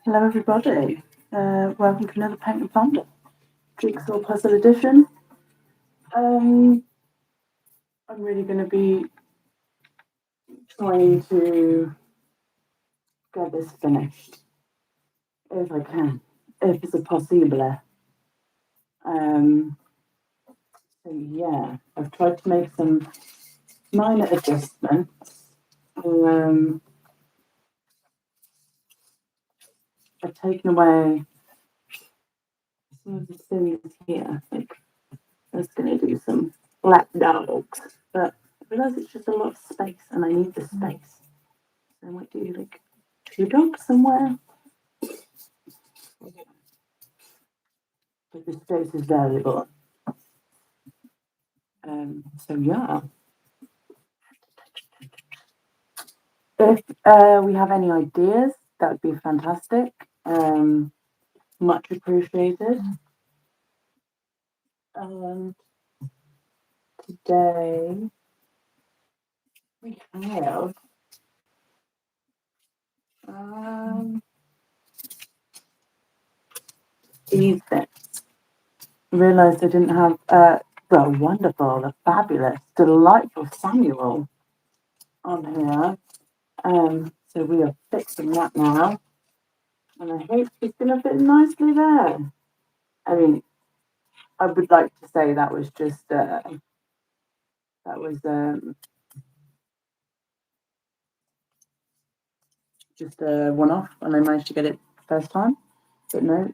Hello, everybody. Welcome to another Paint and Ponder Jigsaw Puzzle Edition. I'm really going to be trying to get this finished if I can, if it's possible. So yeah, I've tried to make some minor adjustments. I've taken away some of the things here. Like I was going to do some black dogs, but I realise it's just a lot of space, and I need the space. So I might do like two dogs somewhere. But the space is valuable. So yeah. If we have any ideas, that would be fantastic. Much appreciated. Today we have these bits. Realised I didn't have well, wonderful, a fabulous, delightful Samuel on here. So we are fixing that now, and I hope it's going to fit nicely there. I mean, I would like to say that was just just a one-off, and I managed to get it first time. But no,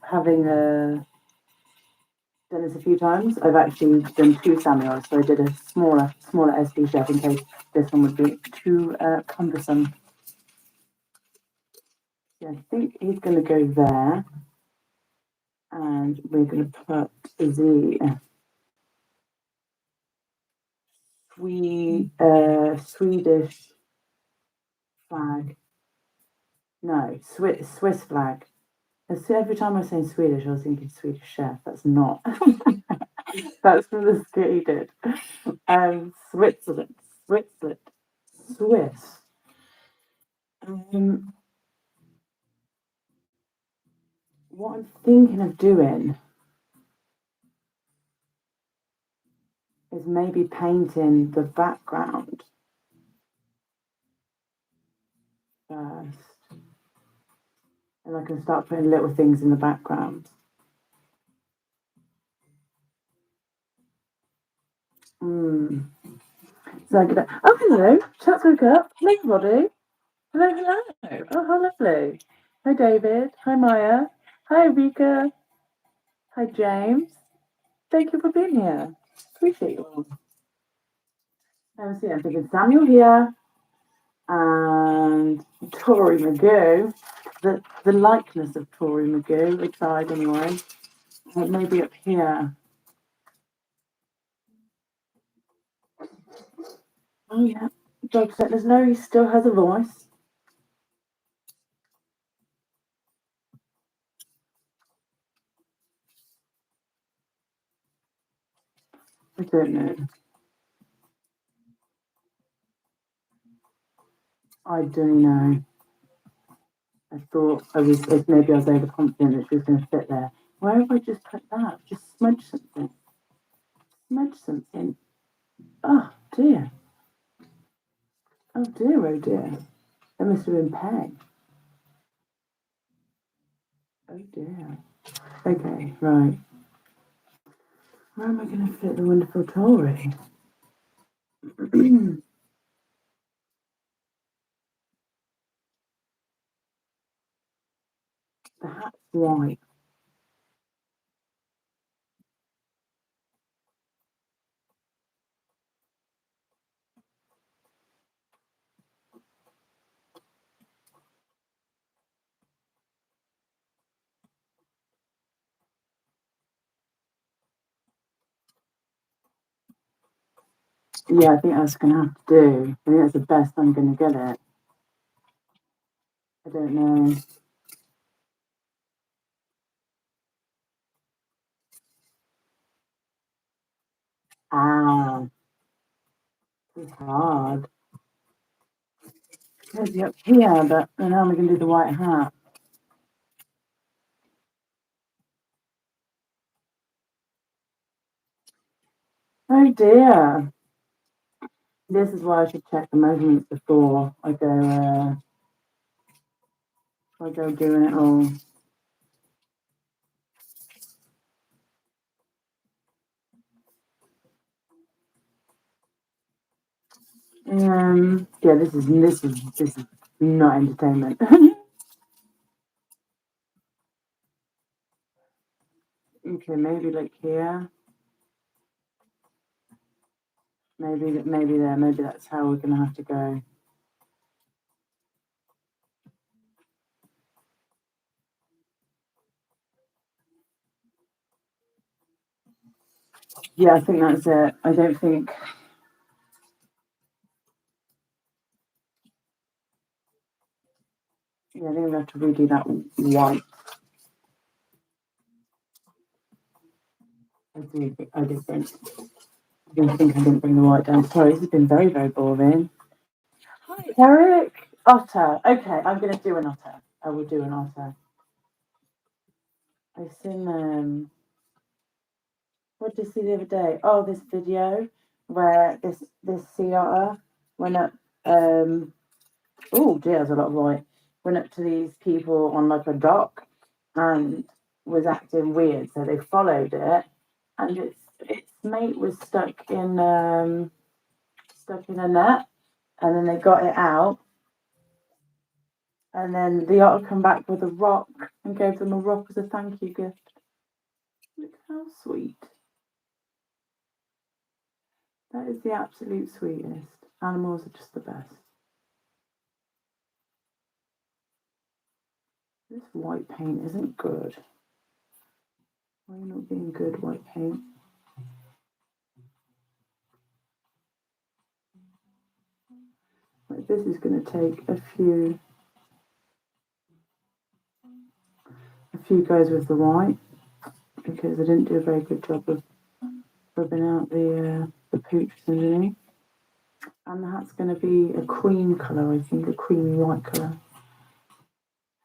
having done this a few times, I've actually done two Samuels. So I did a smaller SD chef in case this one would be too cumbersome. Yeah, I think he's going to go there, and we're going to put the Swedish flag. No, Swiss flag. Every time I say Swedish, I was thinking Swedish chef. That's not. That's from the skit he did. Switzerland. Swiss. What I'm thinking of doing is maybe painting the background first. And I can start putting little things in the background. So I could. Oh, hello. Chat's woke up. Hey, everybody. Hello. Oh, how lovely. Hi, David. Hi, Maya. Hi, Rika. Hi, James. Thank you for being here. Appreciate you all. I'm thinking Samuel here and Tori McGoo. The likeness of Tori McGoo, we tried anyway. Maybe up here. Oh yeah, Dog Settlers know he still has a voice. I don't know. I don't know. I thought maybe I was overconfident that she was going to fit there. Where have I just put that? Just smudge something. Oh dear. Oh dear. That must have been Peg. Oh dear. Okay, right. Where am I going to fit the wonderful Tory? The hat's white. Yeah, I think that's going to have to do. I think that's the best I'm going to get it. I don't know. Ah, it's hard. Maybe up here, but then how am I going to do the white hat? Oh dear. This is why I should check the measurements before I go doing it all. Yeah, this is not entertainment. Okay, maybe like here. Maybe there. Maybe that's how we're gonna have to go. Yeah, I think that's it. I don't think. Yeah, I think we have to redo that white. I did think. I didn't think I didn't bring the white down. Sorry, this has been very, very boring. Hi, Eric. Otter. Okay, I'm gonna do an otter. I will do an otter. I've seen what did you see the other day? Oh, this video where this sea otter went up. Oh dear, there's a lot of white. Went up to these people on like a dock and was acting weird, so they followed it, and its mate was stuck in a net, and then they got it out, and then the otter come back with a rock and gave them a rock as a thank you gift. Look how sweet. That is the absolute sweetest. Animals are just the best. This white paint isn't good. Why are you not being good, white paint? Like, this is going to take a few goes with the white because I didn't do a very good job of rubbing out the pooches underneath. And that's going to be a cream colour, I think, a creamy white colour.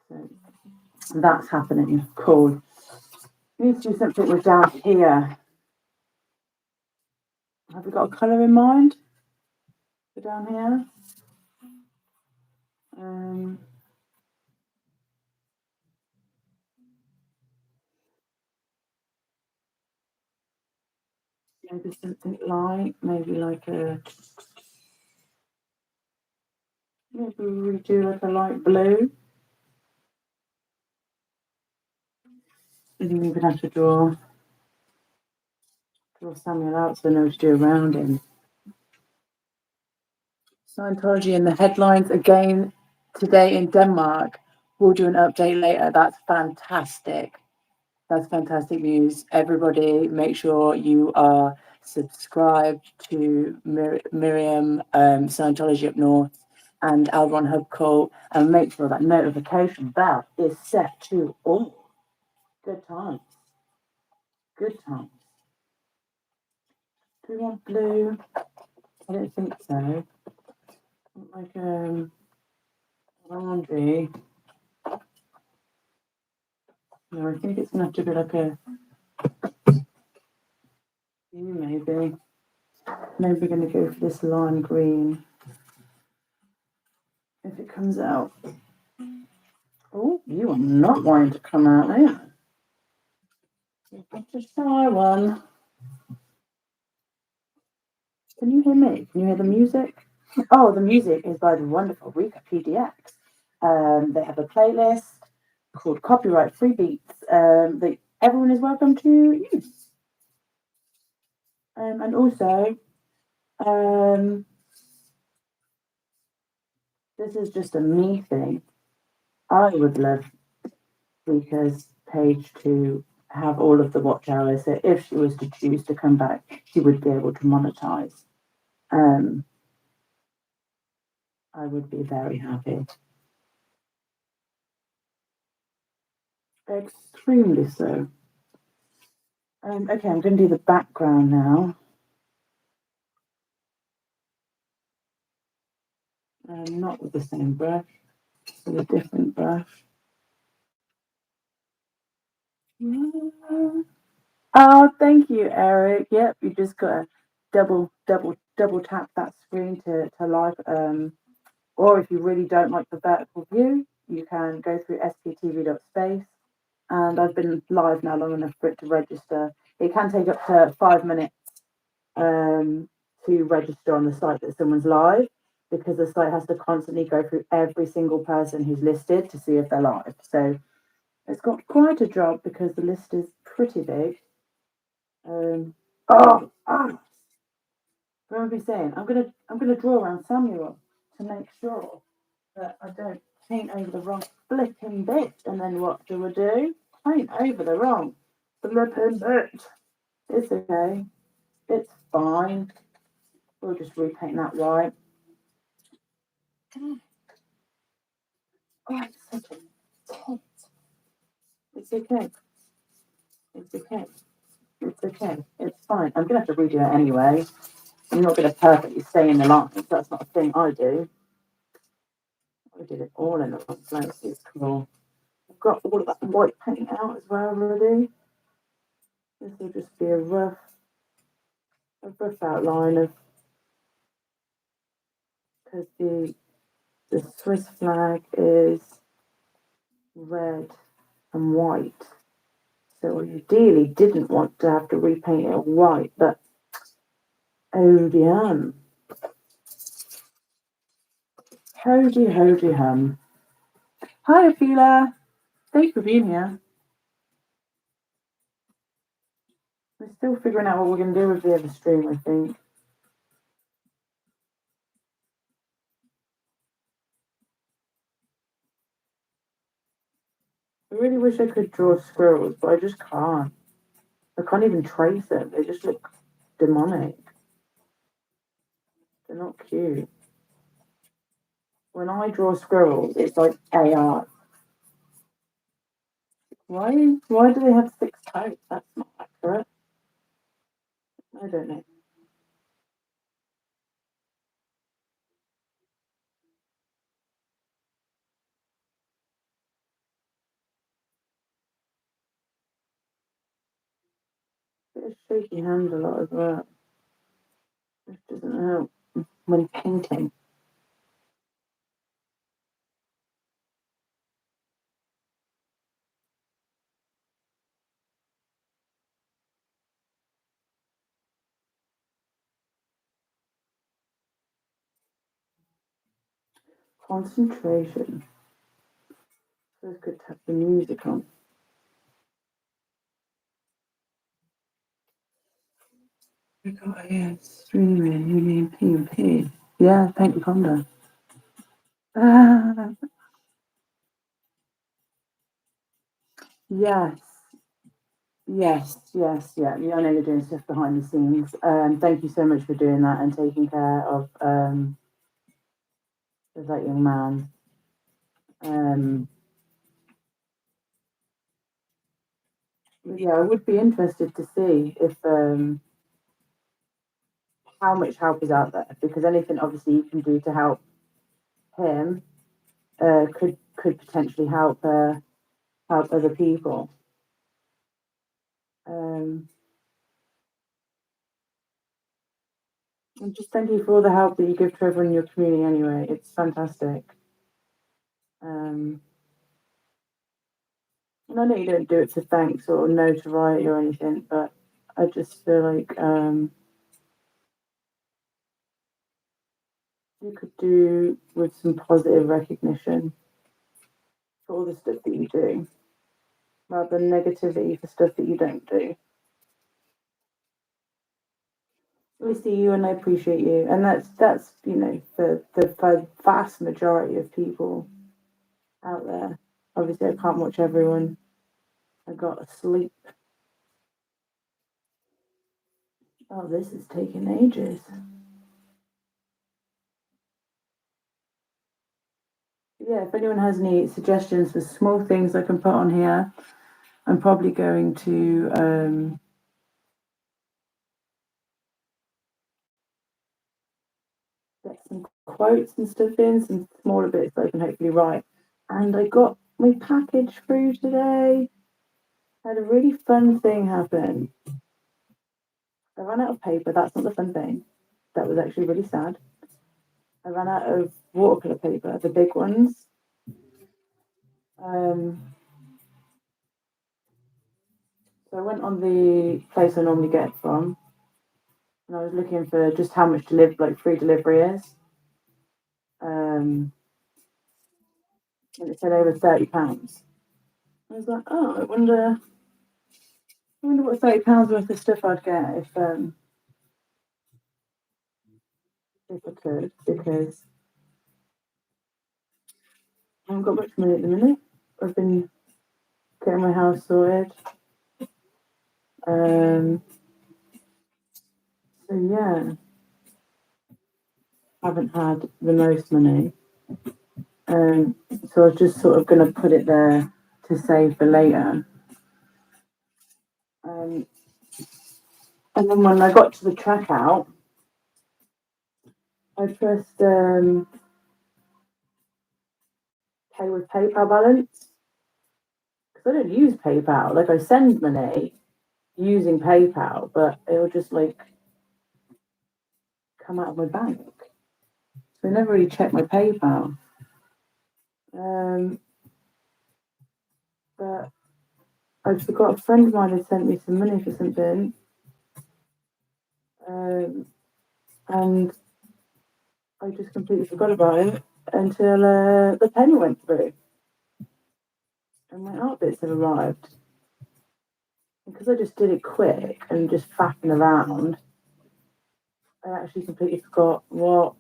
So that's happening. Cool. We need to do something with down here. Have we got a colour in mind for down here? Maybe something light, maybe we do like a light blue. I think we're gonna have to draw Samuel out so I know what to do around him. Scientology in the headlines again today in Denmark. We'll do an update later. That's fantastic. That's fantastic news. Everybody, make sure you are subscribed to Miriam Scientology Up North and L1 Hub Call, and make sure that notification bell is set to all. Good times. Good times. Do we want blue? I don't think so. Like laundry. No, I think it's gonna have to be like a maybe. Maybe we're gonna go for this lime green. If it comes out. Oh, you are not wanting to come out there. You've got to try one. Can you hear me? Can you hear the music? Oh, the music is by the wonderful Rika PDX. They have a playlist called Copyright Free Beats that everyone is welcome to use. And also, this is just a me thing. I would love Rika's page to have all of the watch hours. So if she was to choose to come back, she would be able to monetize. I would be very happy. Extremely so. Okay, I'm going to do the background now. Not with the same brush, with a different brush. Oh, thank you, Eric. Yep, you just got double tap that screen to live. Or if you really don't like the vertical view, you can go through sptv.space. And I've been live now long enough for it to register. It can take up to 5 minutes um, to register on the site that someone's live, because the site has to constantly go through every single person who's listed to see if they're live. So it's got quite a job because the list is pretty big. Um, oh, ah, remember me saying I'm gonna draw around Samuel to make sure that I don't paint over the wrong flipping bit. And then what do I do? Paint over the wrong flipping bit. It's okay. It's fine. We'll just repaint that white. Oh, it's such a tent. It's okay. It's okay. It's okay. It's fine. I'm gonna have to redo it anyway. I'm not gonna perfectly stay in the lines. That's not a thing I do. I did it all in the wrong place. It's cool. I've got all of that white paint out as well already. This will just be a rough outline of, because the Swiss flag is red and white. So I ideally didn't want to have to repaint it white, but ODM. Hody hum. Hi, Ophelia. Thanks for being here. We're still figuring out what we're going to do with the other stream, I think. I really wish I could draw squirrels, but I just can't. I can't even trace them. They just look demonic. They're not cute. When I draw squirrels, it's like AI. Why do they have 6 toes? That's not accurate. I don't know. Bit of shaky hands a lot as well. Which doesn't help when painting. Concentration. So it's good to have the music on. I got here streaming. You mean P&P? Yeah, Paint and Ponder. Yes, yeah. I know you're doing stuff behind the scenes. Thank you so much for doing that and taking care of that young man. Yeah, I would be interested to see if how much help is out there, because anything obviously you can do to help him could potentially help other people. And just thank you for all the help that you give to everyone in your community. Anyway, it's fantastic. And I know you don't do it for thanks or notoriety or anything, but I just feel like you could do with some positive recognition for all the stuff that you do, rather than negativity for stuff that you don't do. We see you and I appreciate you, and that's for the vast majority of people out there. Obviously, I can't watch everyone. I got to sleep. Oh, this is taking ages. Yeah, if anyone has any suggestions for small things I can put on here, I'm probably going to get some quotes and stuff in, some smaller bits that I can hopefully write. And I got my package through today. Had a really fun thing happen. I ran out of paper. That's not the fun thing. That was actually really sad. I ran out of watercolor paper, the big ones. So I went on the place I normally get it from, and I was looking for just how much free delivery is. And it said over £30. I was like, oh, I wonder what £30 worth of stuff I'd get if I could, because I haven't got much money at the minute. I've been getting my house sorted. So yeah, haven't had the most money. So I was just sort of going to put it there to save for later. And then when I got to the checkout, I pressed pay with PayPal balance because I don't use PayPal. Like I send money using PayPal, but it'll just like come out of my bank. So I never really checked my PayPal. But I forgot a friend of mine had sent me some money for something. And I just completely forgot about it until the penny went through. And my art bits have arrived. Because I just did it quick and just faffing around, I actually completely forgot what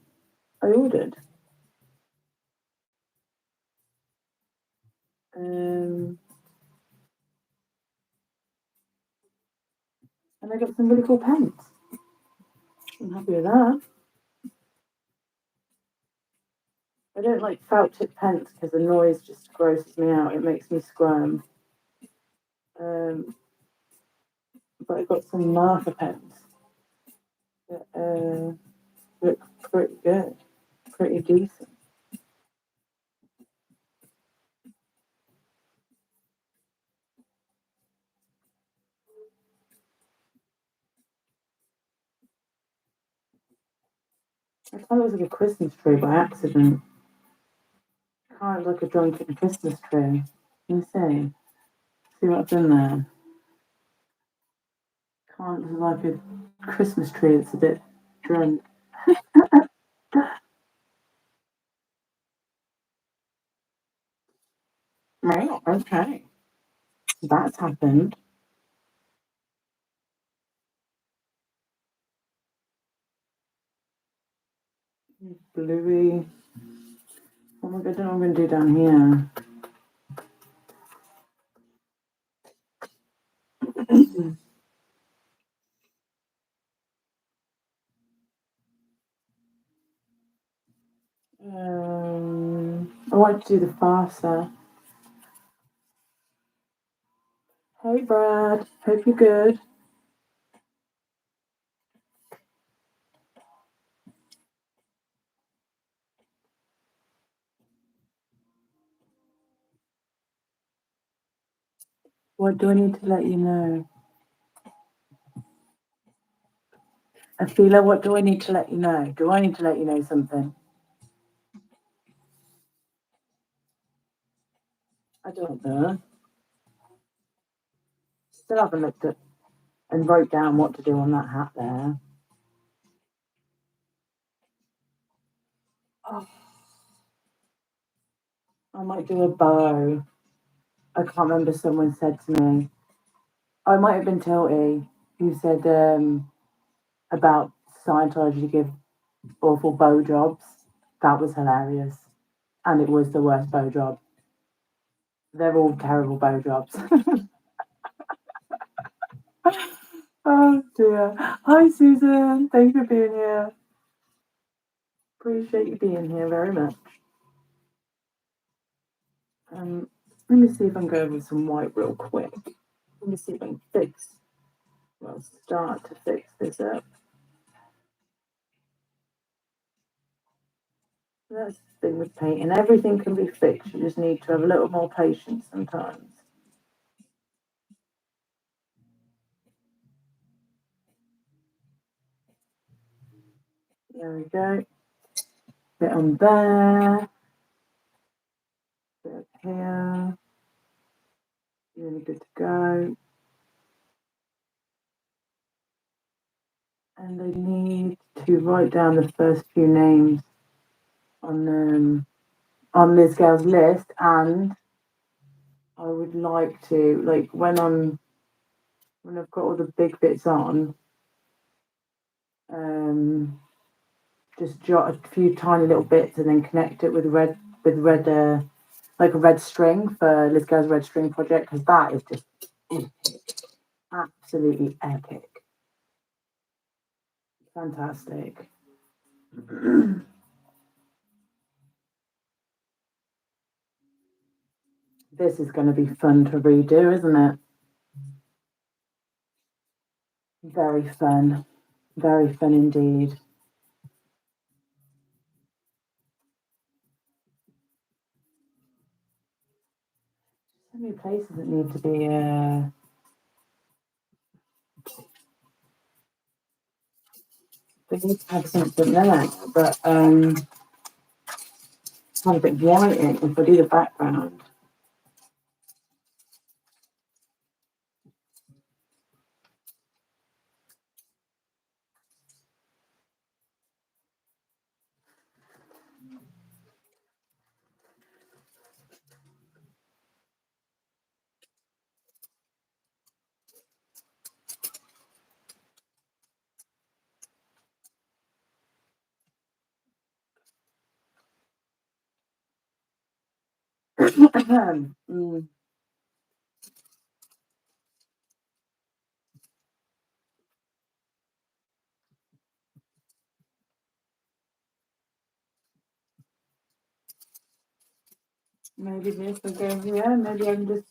I ordered. And I got some really cool pens. I'm happy with that. I don't like felt tip pens because the noise just grosses me out. It makes me squirm. But I got some marker pens that look pretty good, pretty decent. I thought it was like a Christmas tree by accident. Kind of like a drunken Christmas tree. Let me see what's in there. Kind of like a Christmas tree that's a bit drunk. Right, okay. That's happened. Bluey. Oh my god, I don't know what I'm going to do down here. I want to do the farsa. Hey Brad, hope you're good. What do I need to let you know? Afila, what do I need to let you know? Do I need to let you know something? I don't know. Still haven't looked at and wrote down what to do on that hat there. Oh, I might do a bow. I can't remember, someone said to me. Oh, it might have been Tilty who said about Scientology to give awful bow jobs. That was hilarious. And it was the worst bow job. They're all terrible bow jobs. Oh dear. Hi Susan. Thank you for being here. Appreciate you being here very much. Let me see if I can go over some white real quick. Let me see if I can start to fix this up. That's the thing with painting. Everything can be fixed. You just need to have a little more patience sometimes. There we go. Bit on there. Bit up here. Really good to go. And I need to write down the first few names on Liz Gale's list, and I would like to, like, when I've got all the big bits on, just jot a few tiny little bits and then connect it with red like a red string for Liz Gale's red string project, because that is just absolutely epic. Fantastic. This is going to be fun to redo, isn't it? Very fun. Very fun indeed. So many places that need to be they need to have something there, but have a bit of whiting if I do the background. Maybe this will go here. Maybe I can just.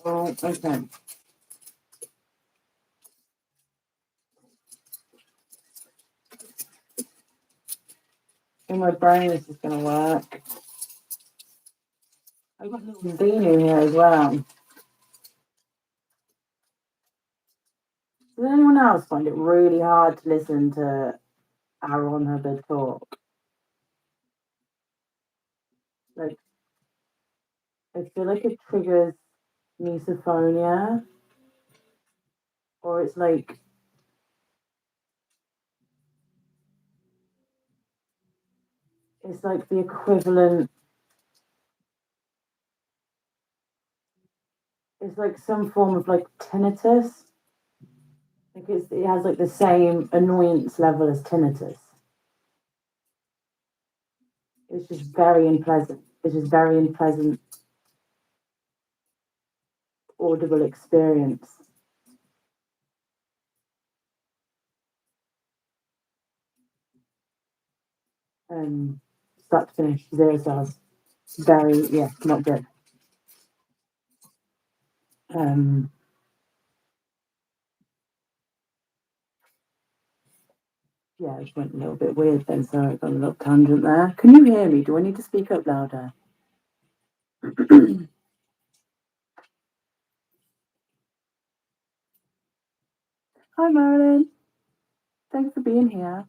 Oh, okay. In my brain, this is going to work. I've got a little beanie here as well. Does anyone else find it really hard to listen to Aaron Hubbard talk? Like, I feel like it triggers misophonia, or it's like the equivalent. It's like some form of like tinnitus. Like it has like the same annoyance level as tinnitus. It's just very unpleasant. It's just very unpleasant audible experience. Start to finish, 0 stars. Very, yeah, not good. Yeah, it went a little bit weird then, so I got a little tangent there. Can you hear me? Do I need to speak up louder? Hi, Marilyn. Thanks for being here.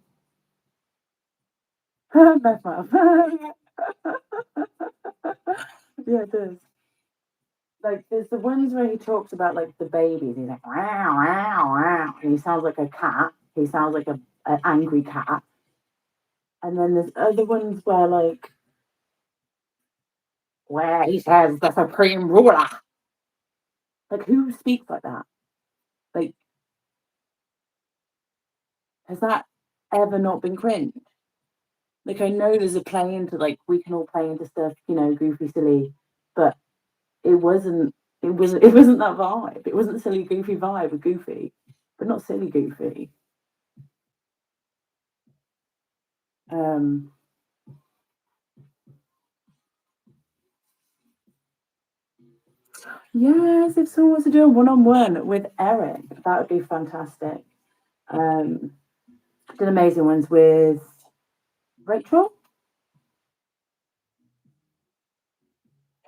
Beth Mouth. Yeah, it does. Like, there's the ones where he talks about, like, the babies. He's like, wow, wow, wow. And he sounds like a cat. He sounds like an angry cat. And then there's other ones where he says the supreme ruler. Like, who speaks like that? Like, has that ever not been cringe? Like, I know there's a play into, like, we can all play into stuff, goofy, silly, but it wasn't. It wasn't that vibe. It wasn't silly, goofy vibe with goofy, but not silly goofy. Yes, if someone wants to do a one-on-one with Eric, that would be fantastic. Did amazing ones with Rachel.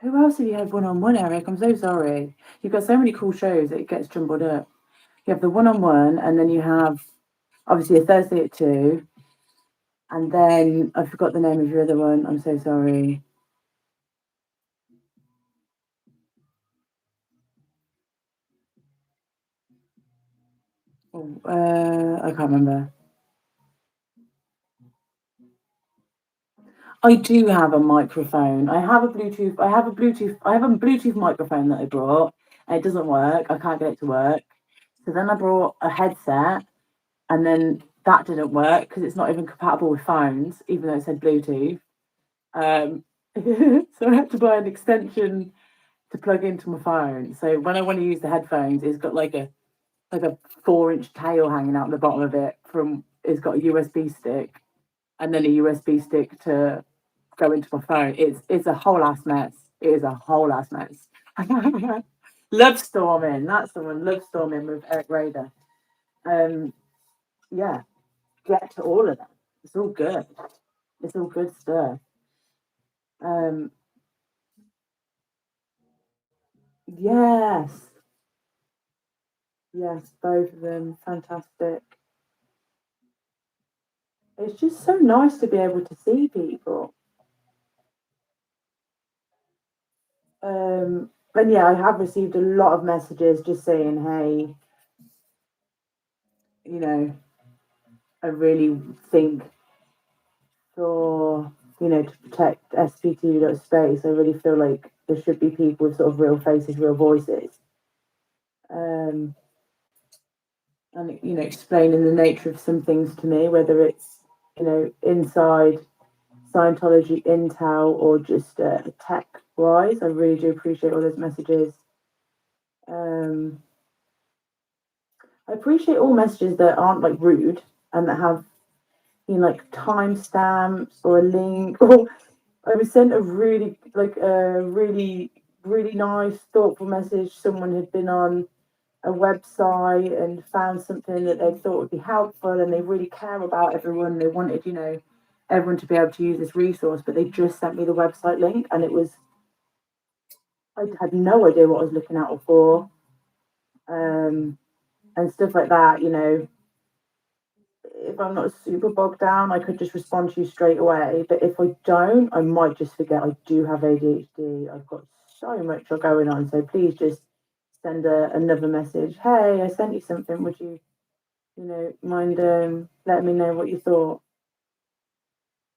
Who else have you had one-on-one, Eric? I'm so sorry. You've got so many cool shows that it gets jumbled up. You have the one-on-one, and then you have obviously a Thursday at 2, and then I forgot the name of your other one. I'm so sorry. I can't remember. I do have a microphone. I have a Bluetooth. I have a Bluetooth. I have a Bluetooth microphone that I brought. And it doesn't work. I can't get it to work. So then I brought a headset, and then that didn't work because it's not even compatible with phones, even though it said Bluetooth. So I had to buy an extension to plug into my phone. So when I want to use the headphones, it's got like a 4-inch tail hanging out the bottom of it. From it's got a USB stick, and then a USB stick to go into my phone. It's a whole ass mess. It is a whole ass mess. Love storming. That's the one. Love storming with Eric Rader. Yeah, get to all of them. It's all good. It's all good stuff. Um, yes, yes, both of them fantastic. It's just so nice to be able to see people. And yeah, I have received a lot of messages just saying, "Hey, you know, I really think for to protect SP2 space, I really feel like there should be people with sort of real faces, real voices." Um, and explaining the nature of some things to me, whether it's inside Scientology intel or just tech wise. I really do appreciate all those messages. Um, I appreciate all messages that aren't like rude and that have like timestamps or a link. Or I was sent a really nice, thoughtful message. Someone had been on a website and found something that they thought would be helpful, and they really care about everyone. They wanted, everyone to be able to use this resource, but they just sent me the website link, and I had no idea what I was looking out for, and stuff like that. If I'm not super bogged down, I could just respond to you straight away. But if I don't, I might just forget I do have ADHD. I've got so much going on. So please just send another message. Hey, I sent you something. Would you, mind letting me know what you thought?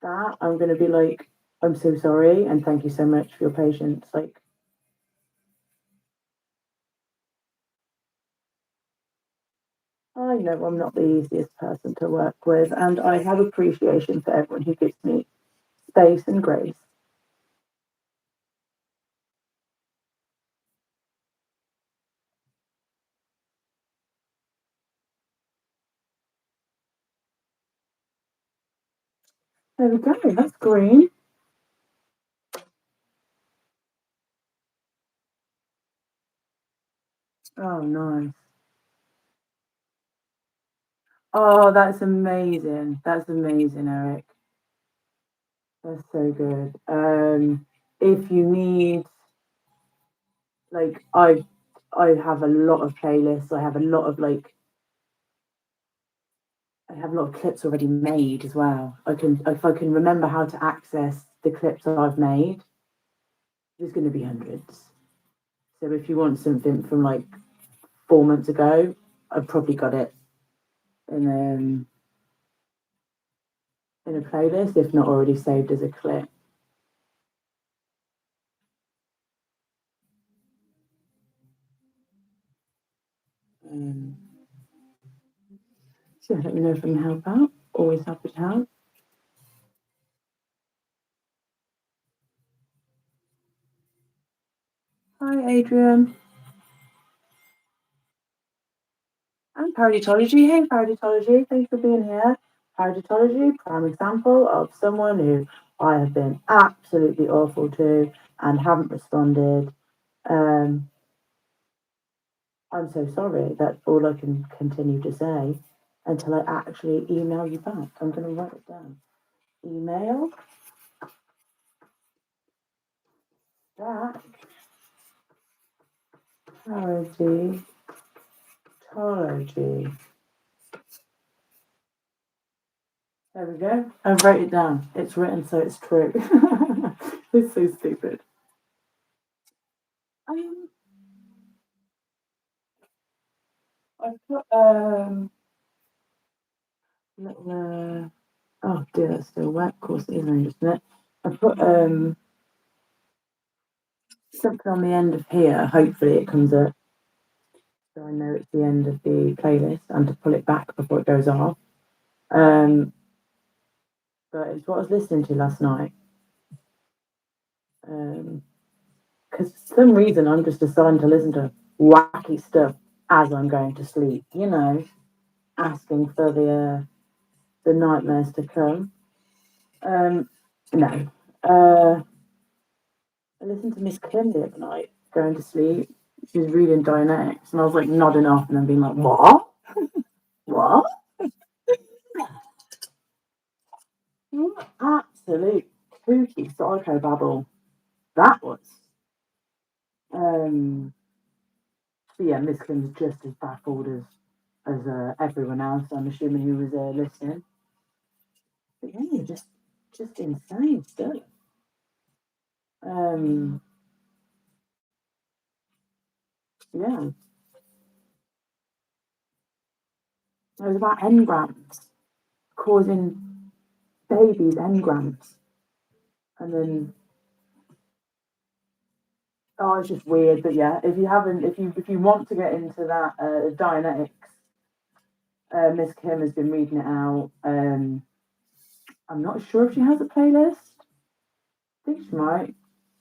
That I'm going to be like, I'm so sorry. And thank you so much for your patience. Like, I know I'm not the easiest person to work with. And I have appreciation for everyone who gives me space and grace. There we go. That's green. Oh, nice. Oh, that's amazing. That's amazing, Eric. That's so good. If you need, like, I have a lot of playlists. I have a lot of I have a lot of clips already made as well. If I can remember how to access the clips that I've made, there's going to be hundreds. So if you want something from like 4 months ago, I've probably got it in in a playlist, if not already saved as a clip. Um, so let me know if I can help out. Always happy to help. Hi, Adrian. And Paraditology. Hey, Paraditology. Thanks for being here. Paraditology, prime example of someone who I have been absolutely awful to and haven't responded. Um, I'm so sorry. That's all I can continue to say until I actually email you back. I'm going to write it down. Email That Tology. Tology. There we go. I wrote it down. It's written, so it's true. It's so stupid. Um, I put little, oh dear, that's still wet. Of course, it isn't, isn't it? I put something on the end of here. Hopefully, it comes up, so I know it's the end of the playlist, and to pull it back before it goes off. But it's what I was listening to last night. Because for some reason I'm just deciding to listen to wacky stuff as I'm going to sleep. You know, asking for the nightmares to come. No. I listened to Miss Kim the other night going to sleep. She was reading Dianetics, and I was like nodding off and then being like, "What? What? What absolute kooky psychobabble that was." Um, but yeah, Miss Kim's just as baffled as everyone else. I'm assuming who was listening. But yeah, just insane stuff. Um, yeah, it was about engrams causing babies engrams, and then oh, it's just weird. But yeah, if you haven't, if you want to get into that Dianetics, Miss Kim has been reading it out. I'm not sure if she has a playlist. I think she might.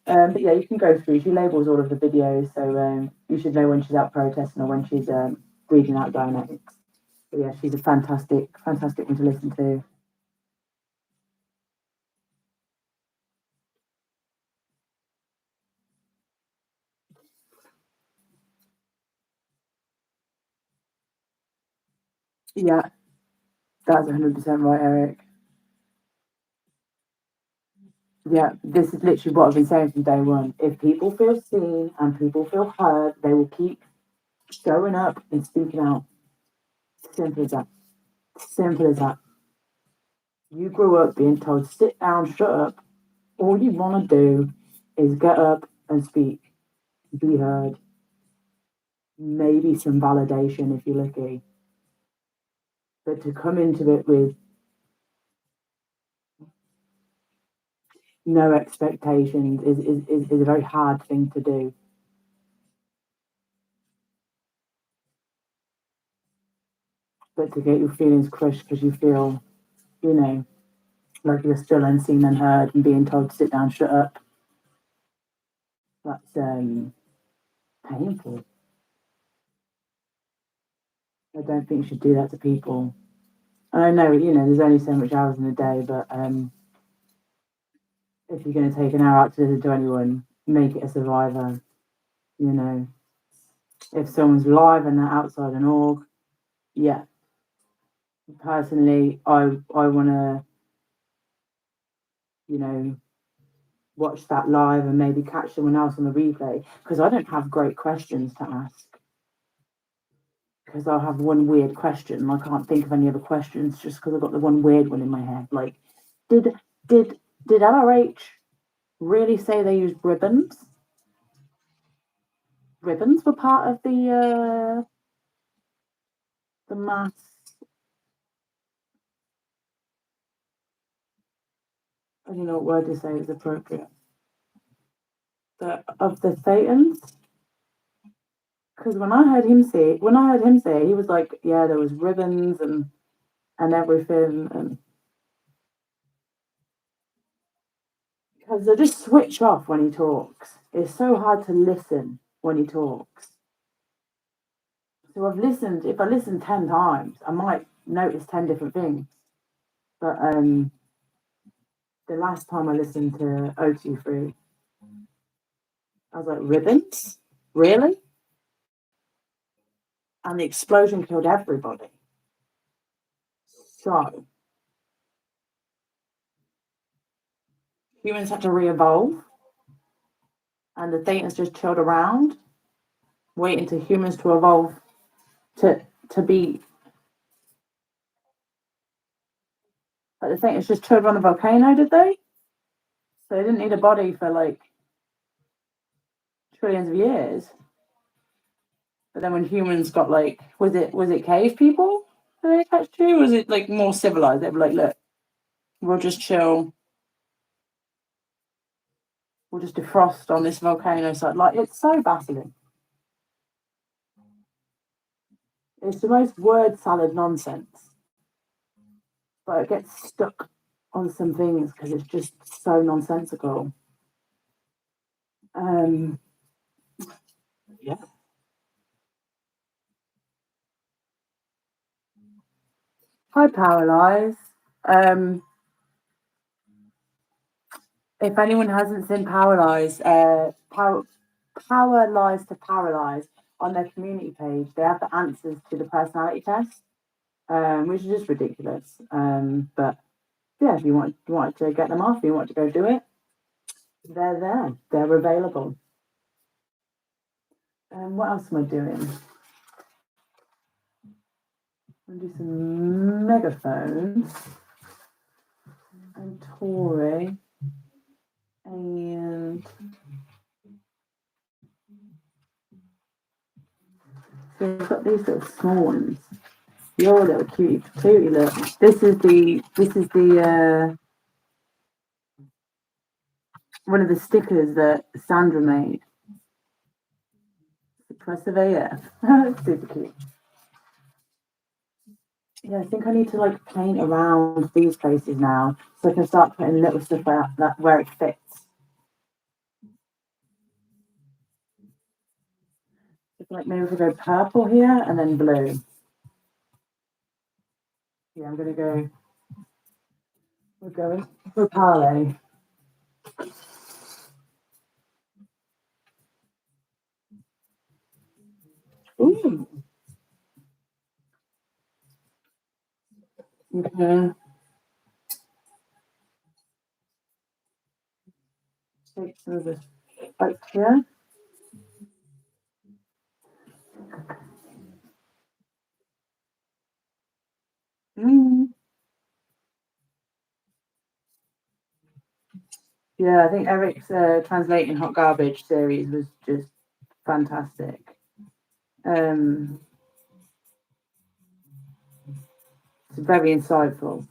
But yeah, you can go through. She labels all of the videos, so you should know when she's out protesting or when she's reading out Dianetics. But yeah, she's a fantastic, fantastic one to listen to. Yeah, that's 100% right, Eric. Yeah, this is literally what I've been saying from day one. If people feel seen and people feel heard, they will keep showing up and speaking out. Simple as that. Simple as that. You grew up being told, sit down, shut up. All you want to do is get up and speak, be heard, maybe some validation if you're lucky. But to come into it with no expectations is a very hard thing to do. But to get your feelings crushed because you feel, you know, like you're still unseen and heard and being told to sit down, shut up, that's painful. I don't think you should do that to people. And I know, there's only so much hours in a day, but if you're going to take an hour out to listen to anyone, make it a survivor. You know, if someone's live and they're outside an org, yeah. Personally, I want to, you know, watch that live and maybe catch someone else on the replay because I don't have great questions to ask. Because I'll have one weird question and I can't think of any other questions just because I've got the one weird one in my head. Like, did did LRH really say they used ribbons? Ribbons were part of the mass. I don't know what word to say is appropriate. Of the Thetans, because when I heard him say it, he was like, yeah, there was ribbons and everything, and because they just switch off when he talks. It's so hard to listen when he talks. So if I listen 10 times, I might notice 10 different things. But the last time I listened to O23, I was like, ribbons? Really? And the explosion killed everybody. So humans had to re-evolve. and the Thetans just chilled around, waiting for humans to evolve to be. But the Thetans just chilled around the volcano, did they? So they didn't need a body for like trillions of years. But then when humans got like, was it cave people that they attached to? Or was it like more civilized? They were like, look, we'll just chill. We'll just defrost on this volcano site. Like, it's so baffling. It's the most word salad nonsense. But it gets stuck on some things because it's just so nonsensical. Yeah. Hi, Paralyze. If anyone hasn't seen Paralyze, Power Lies to Paralyze on their community page, they have the answers to the personality test, which is just ridiculous. But yeah, if you want to get them off, you want to go do it, they're there. They're available. What else am I doing? I'm gonna do some megaphones and Tory and so we've got these little small ones. Your little cutie look. This is the one of the stickers that Sandra made. Impressive AF. Super cute. Yeah, I think I need to like paint around these places now so I can start putting little stuff out that where it fits. Like maybe if we go purple here and then blue. Yeah, I'm gonna go. We're going for parley. Ooh. Okay. Take some of this out here. Mm. Yeah, I think Eric's translating Hot Garbage series was just fantastic. It's very insightful.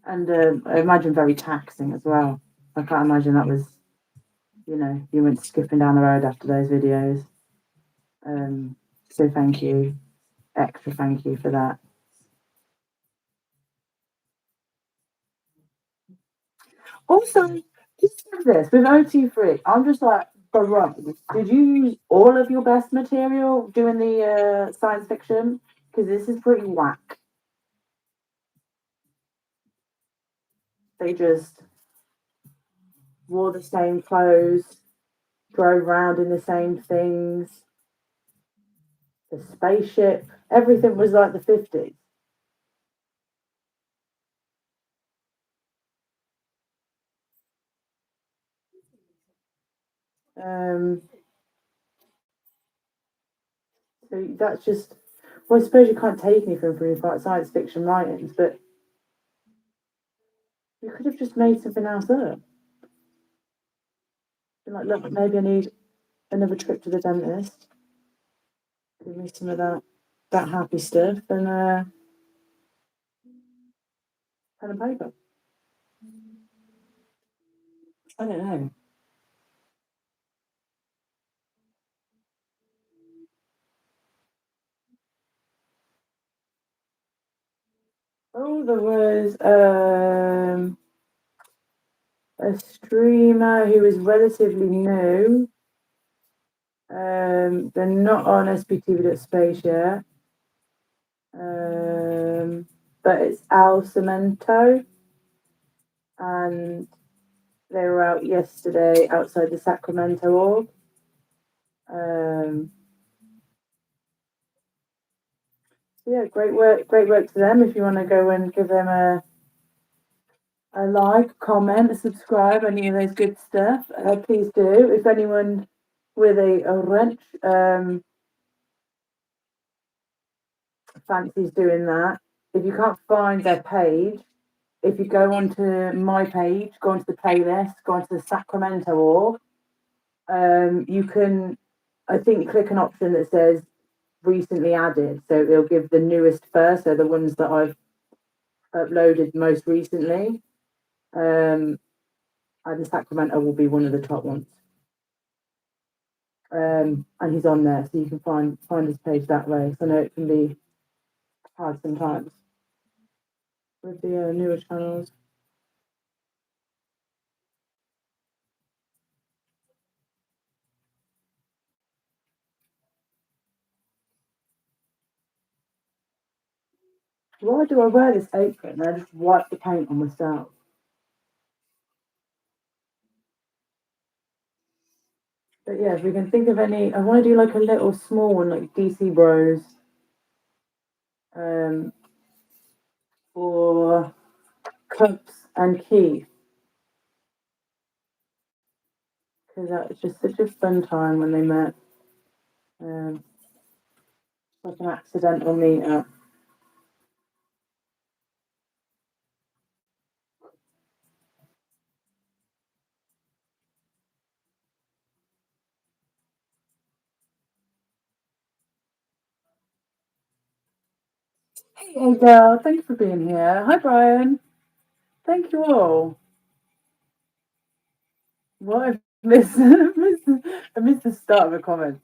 And I imagine very taxing as well. I can't imagine that was, you went skipping down the road after those videos. So thank you, extra thank you for that. Also, just this with OT3, I'm just like, bro, did you use all of your best material doing the science fiction? Because this is pretty whack. They just wore the same clothes, drove around in the same things. The spaceship, everything was like the 50s. So that's just, well, I suppose you can't take anything from your science fiction writings, but you could have just made something else up. Been like, look, maybe I need another trip to the dentist. Give me some of that happy stuff and pen and paper. I don't know. Oh, there was a streamer who was relatively new. They're not on SPTV.space yet. But it's Al Cemento, and they were out yesterday outside the Sacramento org. Yeah, great work to them. If you want to go and give them like, comment, subscribe, any of those good stuff. Please do. If anyone with a wrench fancies doing that, if you can't find their page, if you go onto my page, go onto the playlist, go onto the Sacramento org, you can, I think, click an option that says recently added. So it'll give the newest first, so the ones that I've uploaded most recently. And the Sacramento will be one of the top ones. And he's on there, so you can find his page that way. So I know it can be hard sometimes with the newer channels. Why do I wear this apron? I just wipe the paint on myself. But yeah, if we can think of any, I want to do like a little small one, like DC Bros. For Cups and Keith. Because that was just such a fun time when they met. Like an accidental meetup. Hey girl, thanks for being here. Hi Brian. Thank you all. What I missed, I missed the start of a comment.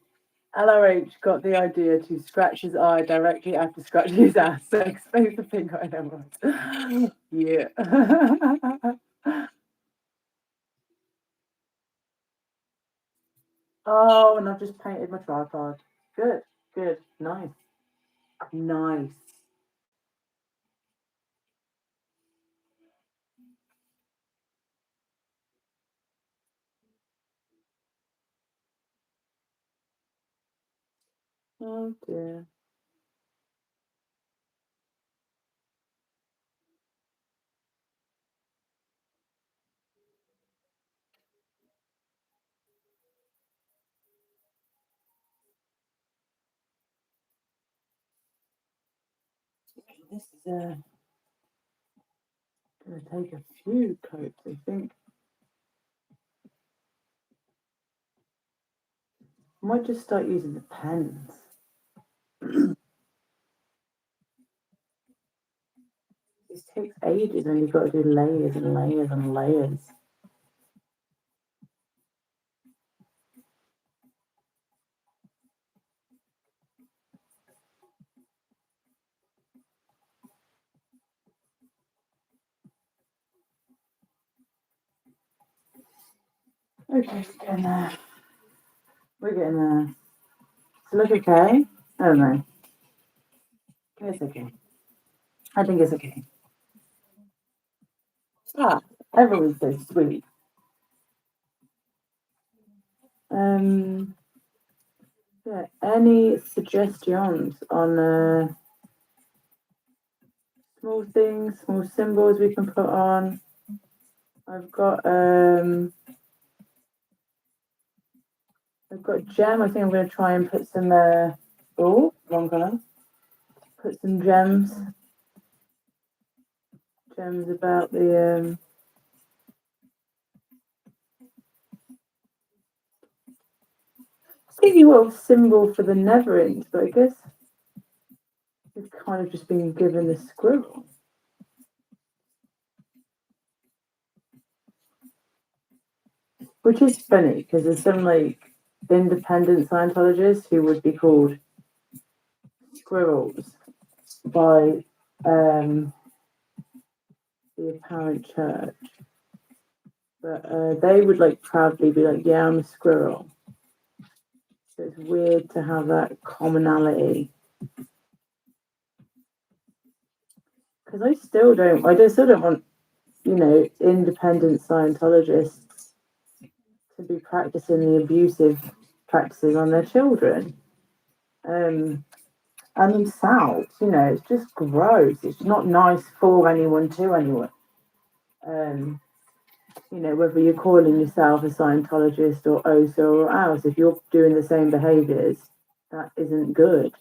LRH got the idea to scratch his eye directly after scratching his ass. So expose the pink eye emerald. Yeah. Oh, and I've just painted my tripod. Good, good, nice. Nice. Oh dear. This is gonna take a few coats, I think. I might just start using the pens. This takes ages and you've got to do layers and layers and layers. Okay, we're getting there. We're getting there. Does it look okay? I don't know. It's okay. I think it's okay. Ah, everyone's so sweet. Yeah, any suggestions on small things, small symbols we can put on? I've got gem. I think I'm going to try and put some wrong colour. Put some gems about the thinking what symbol for the netherings, but I guess we've kind of just been given the squirrel. Which is funny because there's some like independent Scientologists who would be called squirrels by the apparent church. But they would like proudly be like, yeah, I'm a squirrel. So it's weird to have that commonality. Because I still don't want, independent Scientologists to be practicing the abusive practices on their children. And themselves, it's just gross. It's not nice for anyone to anyone. You know, whether you're calling yourself a Scientologist or OSA or else, if you're doing the same behaviors, that isn't good.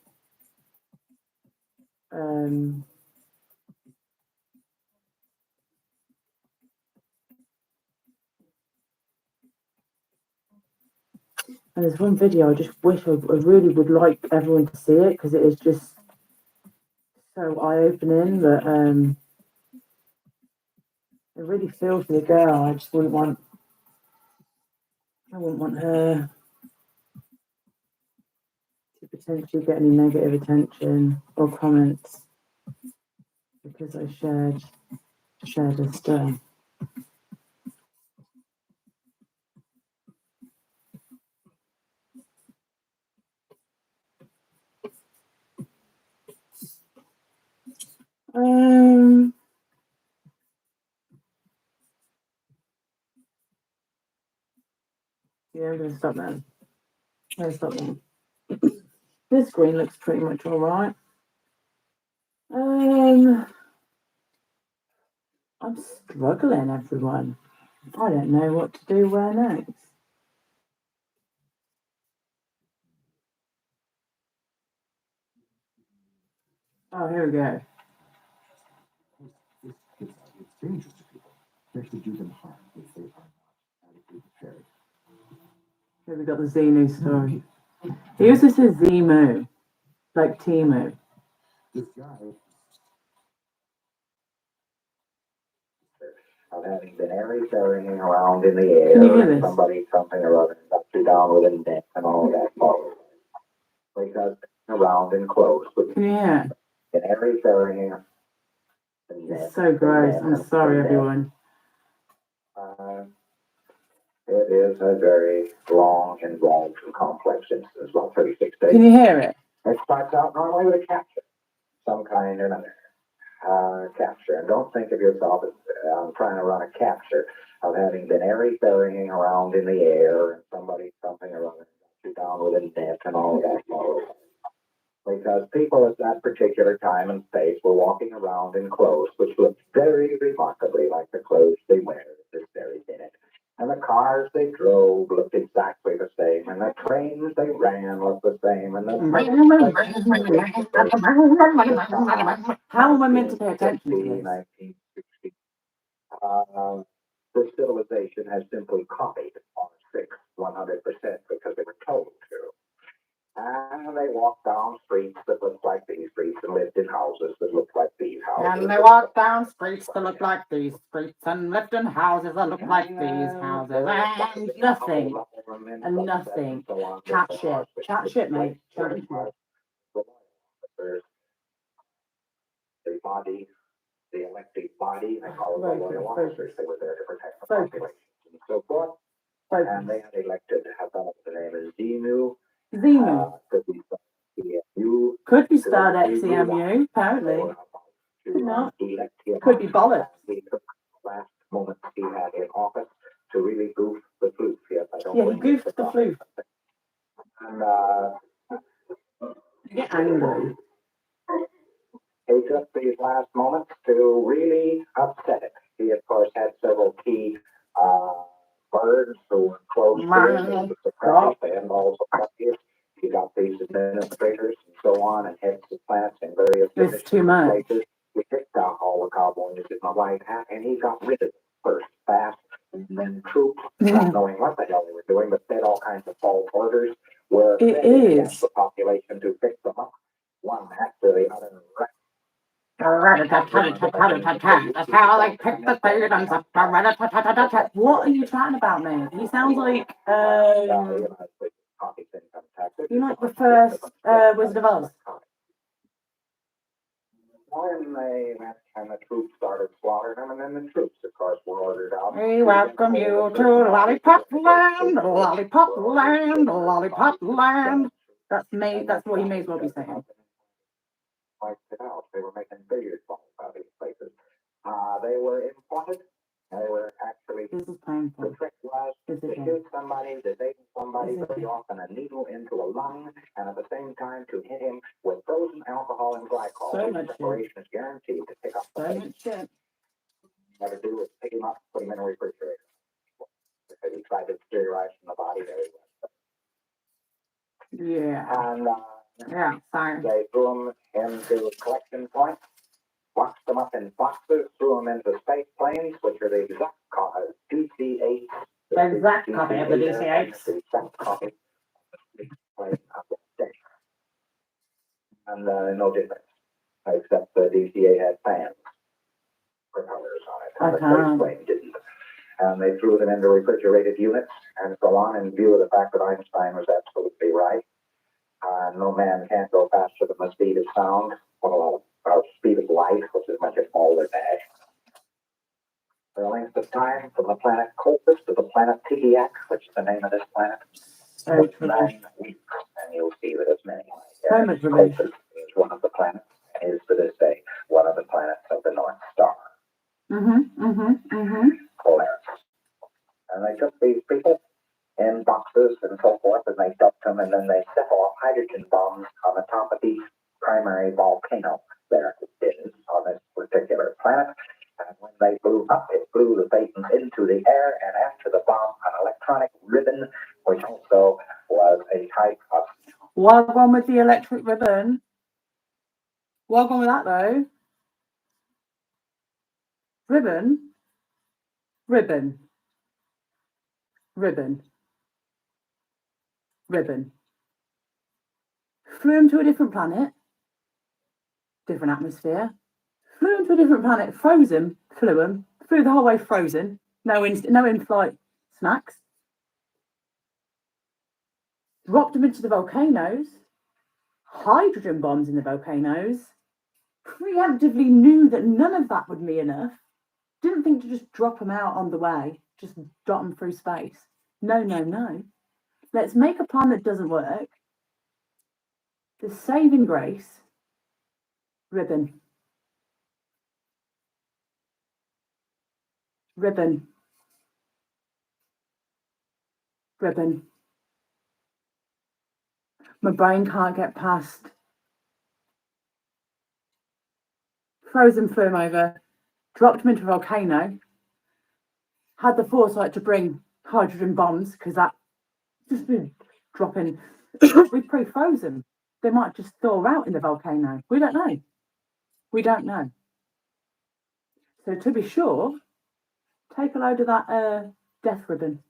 And there's one video I just wish I really would like everyone to see it because it is just so eye-opening that I really feel for the girl. I wouldn't want her to potentially get any negative attention or comments because I shared her stuff. Yeah, I'm gonna stop now. This screen looks pretty much all right. I'm struggling, everyone. I don't know what to do where next. Oh, here we go. It's dangerous to people. It actually do them harm if they are not adequately prepared. Here we got the Xenu story. He also says Zemu, like Timu. This guy. Of having been airy-fairing around in the air, and somebody, something or other, got you down with a net and all that followed. Because around and close. Can you hear? And airy-fairing. It's so gross. I'm sorry, everyone. It is a very long, involved, and complex instance, about 36 days. Can you hear it? It starts out normally with a capture, some kind or another. Capture. And don't think of yourself as I'm trying to run a capture of having been airy-fairing around in the air and somebody, something or other, got you down with a net and all that. Because people at that particular time and space were walking around in clothes which looked very remarkably like the clothes they wear if they're buried in it. And the cars they drove looked exactly the same, and the trains they ran looked the same, and the how am I meant to pay attention to this? The civilization has simply copied on 100% because they were told to. And they walked down streets that looked like these streets and lived in houses that looked like these houses. And they walked down streets that looked like these streets and lived in houses that looked like these houses. And nothing. And nothing. Chat shit. Chat shit, mate. Chat shit. The body, the elected body, they call them the royal officers. They were there to protect the population and so forth. And they had elected to have the name as Xenu. Xenu. Could be spelled XEMU, apparently. No. Could be bollocks. He took the last moment he had in office to really goof the floof. Yes, he goofed the floof. And get angry. He took these last moments to really upset it. He, of course, had several key birds who were close to him. And also he got these administrators and so on and heads of plants in various different places. He picked out all the cowboys in the white hat and he got rid of them first, fast, and then troops, not knowing what the hell they were doing, but said all kinds of false orders where the population to pick them up, one after the other. That's how they pick the students up. What are you chatting about, man? He sounds like you like the first Wizard of Oz. And the troops started slaughtering them, and then the troops, of course, were ordered out. We welcome you to Lollipop Land, Lollipop Land, Lollipop Land. That's me. That's what he may as well be saying. Wiped it out. They were making billiard balls out of these places. They were imported. They were actually. This is painful. The trick was to shoot somebody, disable somebody, put you off in a needle into a lung, and at the same time to hit him with frozen alcohol and glycol. So much shit. Is guaranteed to pick up. So much shit. What to do is pick him up, put him in a refrigerator. Because he tried to exteriorize from the body very well. Yeah. And Yeah, sorry. they threw him into a collection point, boxed them up in boxes, threw them into space planes, which are the exact DC-8. The exact copy of the DC-8s. The exact copy. And no difference, except the DC-8 had fans, propellers on it, and the space plane didn't. And they threw them into refrigerated units and so on, in view of the fact that Einstein was absolutely right. No man can't go faster than the speed of sound, or speed of light, which is much smaller than that. The length of time from the planet Colchis to the planet Tigiak, which is the name of this planet, 9 weeks, and you'll see that it's many. Colchis is one of the planets, and is to this day one of the planets of the North Star. Polaris. And they took these people in boxes and so forth, and they dumped them, and then they set off hydrogen bombs on the top of each primary volcano there is on this particular planet. And when they blew up, it blew the Thetans into the air, and after the bomb, an electronic ribbon, which also was a type of... Well gone with the electric ribbon. Well gone with that, though. Ribbon. Ribbon. Ribbon. Ribbon. Flew him to a different planet. Different atmosphere. Flew him to a different planet. Froze him. Flew him. Flew the whole way frozen. No in-flight snacks. Dropped him into the volcanoes. Hydrogen bombs in the volcanoes. Preemptively knew that none of that would be enough. Didn't think to just drop them out on the way. Just drop them through space. No. Let's make a plan that doesn't work. The saving grace. Ribbon. Ribbon. Ribbon. My brain can't get past. Frozen, flew him over. Dropped him into a volcano. Had the foresight to bring hydrogen bombs, because that just been dropping. We pre-froze them. They might just thaw out in the volcano. We don't know. We don't know. So to be sure, take a load of that death ribbon.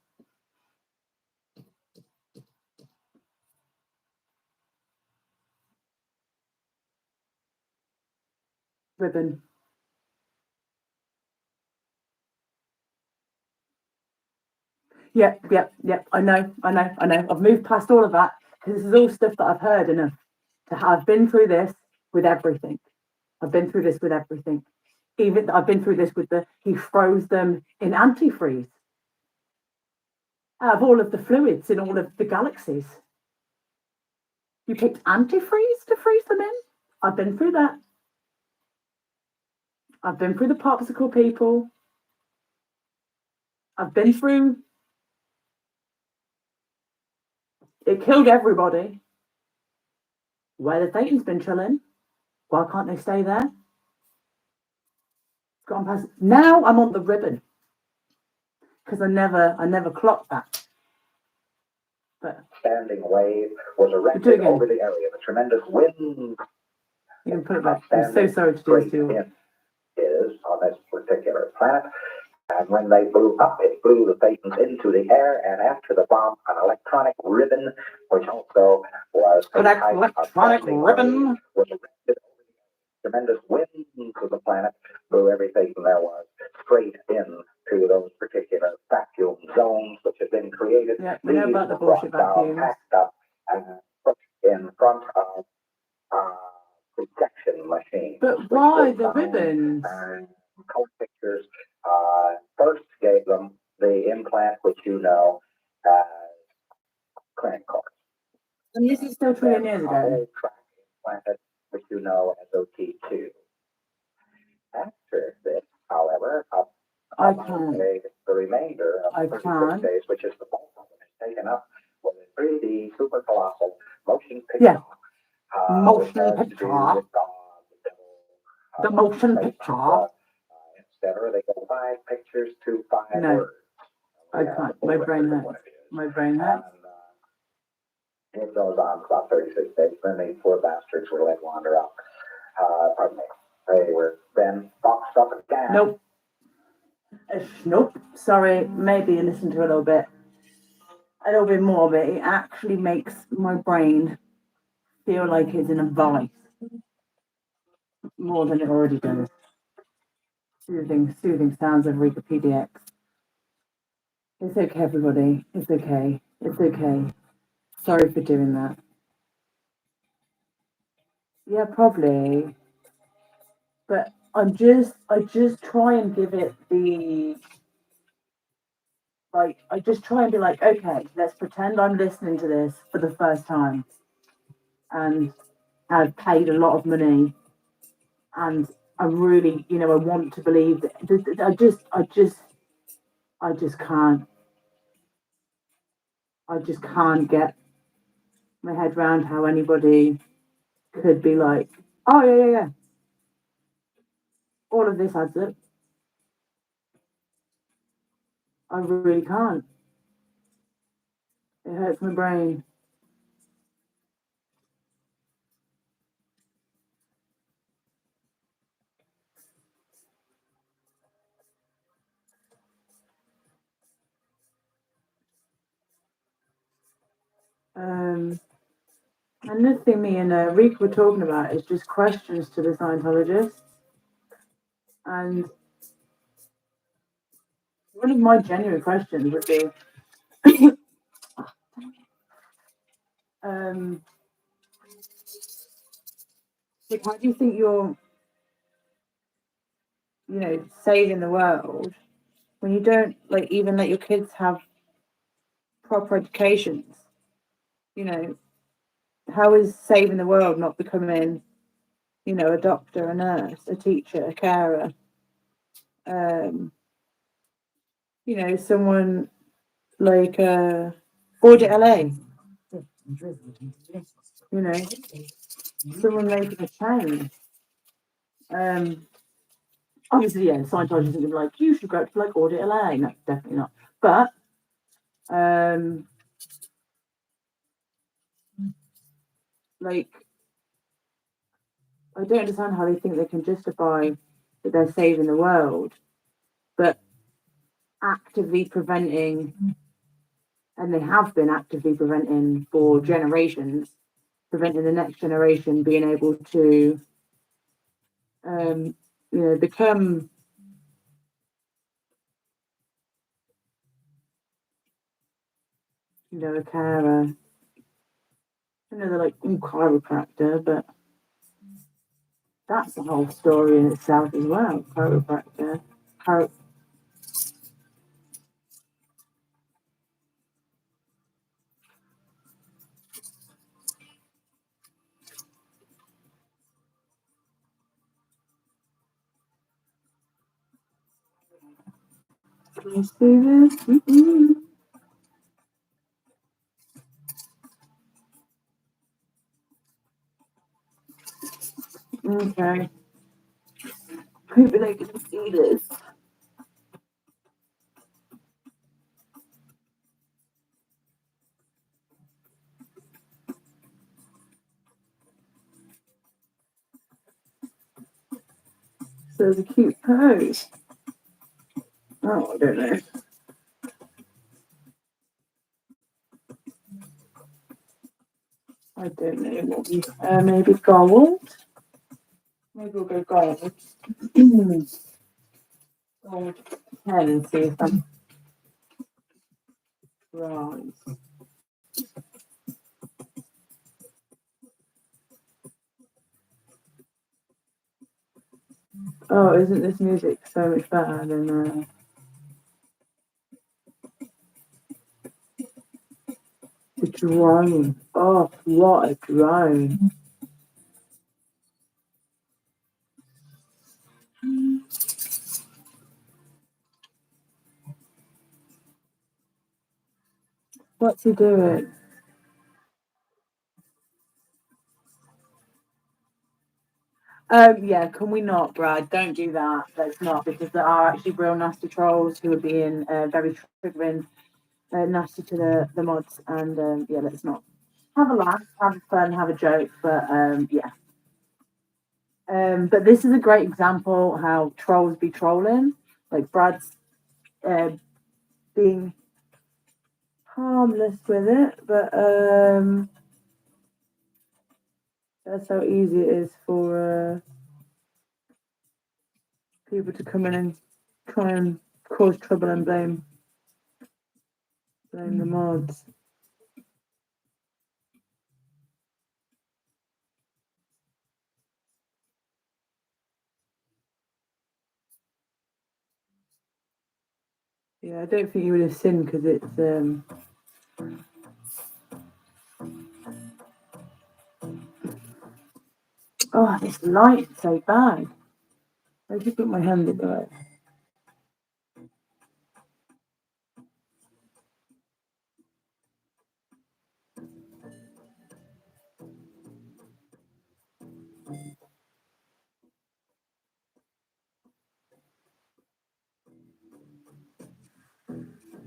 Ribbon. Yeah. I know. I've moved past all of that, because this is all stuff that I've heard enough to have. I've been through this with everything. Even I've been through this with he froze them in antifreeze. Out of all of the fluids in all of the galaxies. You picked antifreeze to freeze them in? I've been through that. I've been through the popsicle people. I've been through... It killed everybody. Where the Thetans been chilling? Why can't they stay there? Gone past. Now I'm on the ribbon. Because I never clocked that. But standing wave was erected over the area. The tremendous wind. You can put it back. I'm so sorry to do this to you. Is on this particular planet. And when they blew up, it blew the Thetans into the air, and after the bomb, an electronic ribbon, which also was an electronic ribbon, was erected. Tremendous winds of the planet blew everything there was straight into those particular vacuum zones which have been created. Yeah, we know about the bullshit vacuums. Packed up and put in front of projection machines. But why the ribbons? Color pictures first gave them the implant, which you know as clinic cards. And this is still 20 years ago. Implanted, which you know as OT2. After this, however, the remainder of the 36 days, which is the bulk of it, is taken up with a 3D super colossal motion picture. Yeah. Motion picture. The motion picture. Etc. they go 5 pictures to 5 No. words. I can't. My brain hurts. My brain hurts. It goes on for about 36 days. Then these poor bastards were let wander out. Pardon me. They were then boxed up again. Nope. Nope. Sorry. Maybe you listen to a little bit more, but it actually makes my brain feel like it's in a vice more than it already does. Soothing sounds of Wikipedia. It's okay, everybody. It's okay. It's okay. Sorry for doing that. Yeah, probably. But I just try and give it the, like, I just try and be like, okay, let's pretend I'm listening to this for the first time. And I've paid a lot of money. And I really, I want to believe that I just can't. I just can't get my head around how anybody could be like, oh yeah. All of this adds up. I really can't. It hurts my brain. Another thing me and Rika were talking about is just questions to the Scientologists. And one of my genuine questions would be, like, how do you think you're, saving the world when you don't like even let your kids have proper educations? How is saving the world not becoming, a doctor, a nurse, a teacher, a carer? Someone like Audit LA, someone making a change. Obviously, yeah, Scientology isn't like, you should go to like Audit LA. No, definitely not. But like, I don't understand how they think they can justify that they're saving the world, but actively preventing, and they have been actively preventing for generations, preventing the next generation being able to, become, a carer. I know they're like, chiropractor, but that's a whole story in itself as well. Chiropractor. Can you see this? Mm-mm. Okay. Hopefully they can see this. So it's a cute pose. Oh, I don't know. I don't know what we, maybe gold. Maybe we'll go gold. Gold 10, see if I'm right. Oh, isn't this music so much better than the drone? Oh, what a drone. What's he doing? Yeah, can we not, Brad? Don't do that. Let's not, because there are actually real nasty trolls who are being very triggering, nasty to the mods, and yeah, let's not. Have a laugh, have fun, have a joke, but yeah. But this is a great example how trolls be trolling. Like Brad's being harmless with it, but that's how easy it is for people to come in and try and cause trouble and blame the mods. Yeah, I don't think you would have sinned because it's oh, this light is so bad. I just put my hand in it.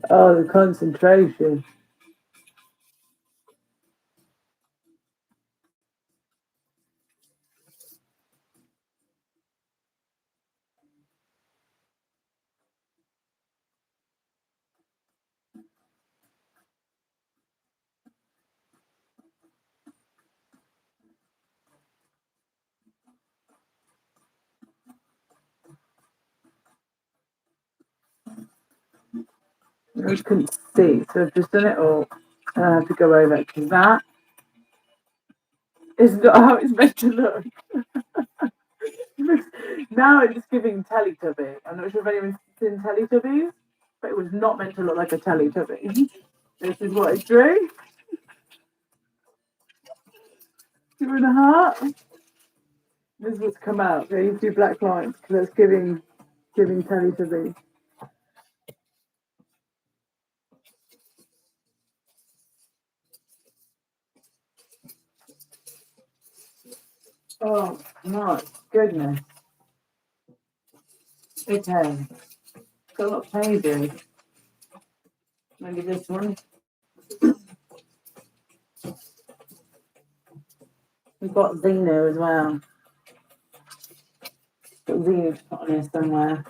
Oh, the concentration. I just couldn't see, so I've just done it all. And I have to go over it because that is not how it's meant to look. Now it's giving Teletubby. I'm not sure if anyone's seen Teletubbies, but it was not meant to look like a Teletubby. This is what it drew. Doing a heart. This is what's come out. Yeah, you do black lines because that's giving Teletubby. Oh my goodness. Okay. Got a lot of pages. Maybe this one. We've got Zeno as well. Got Zeno to put on here somewhere.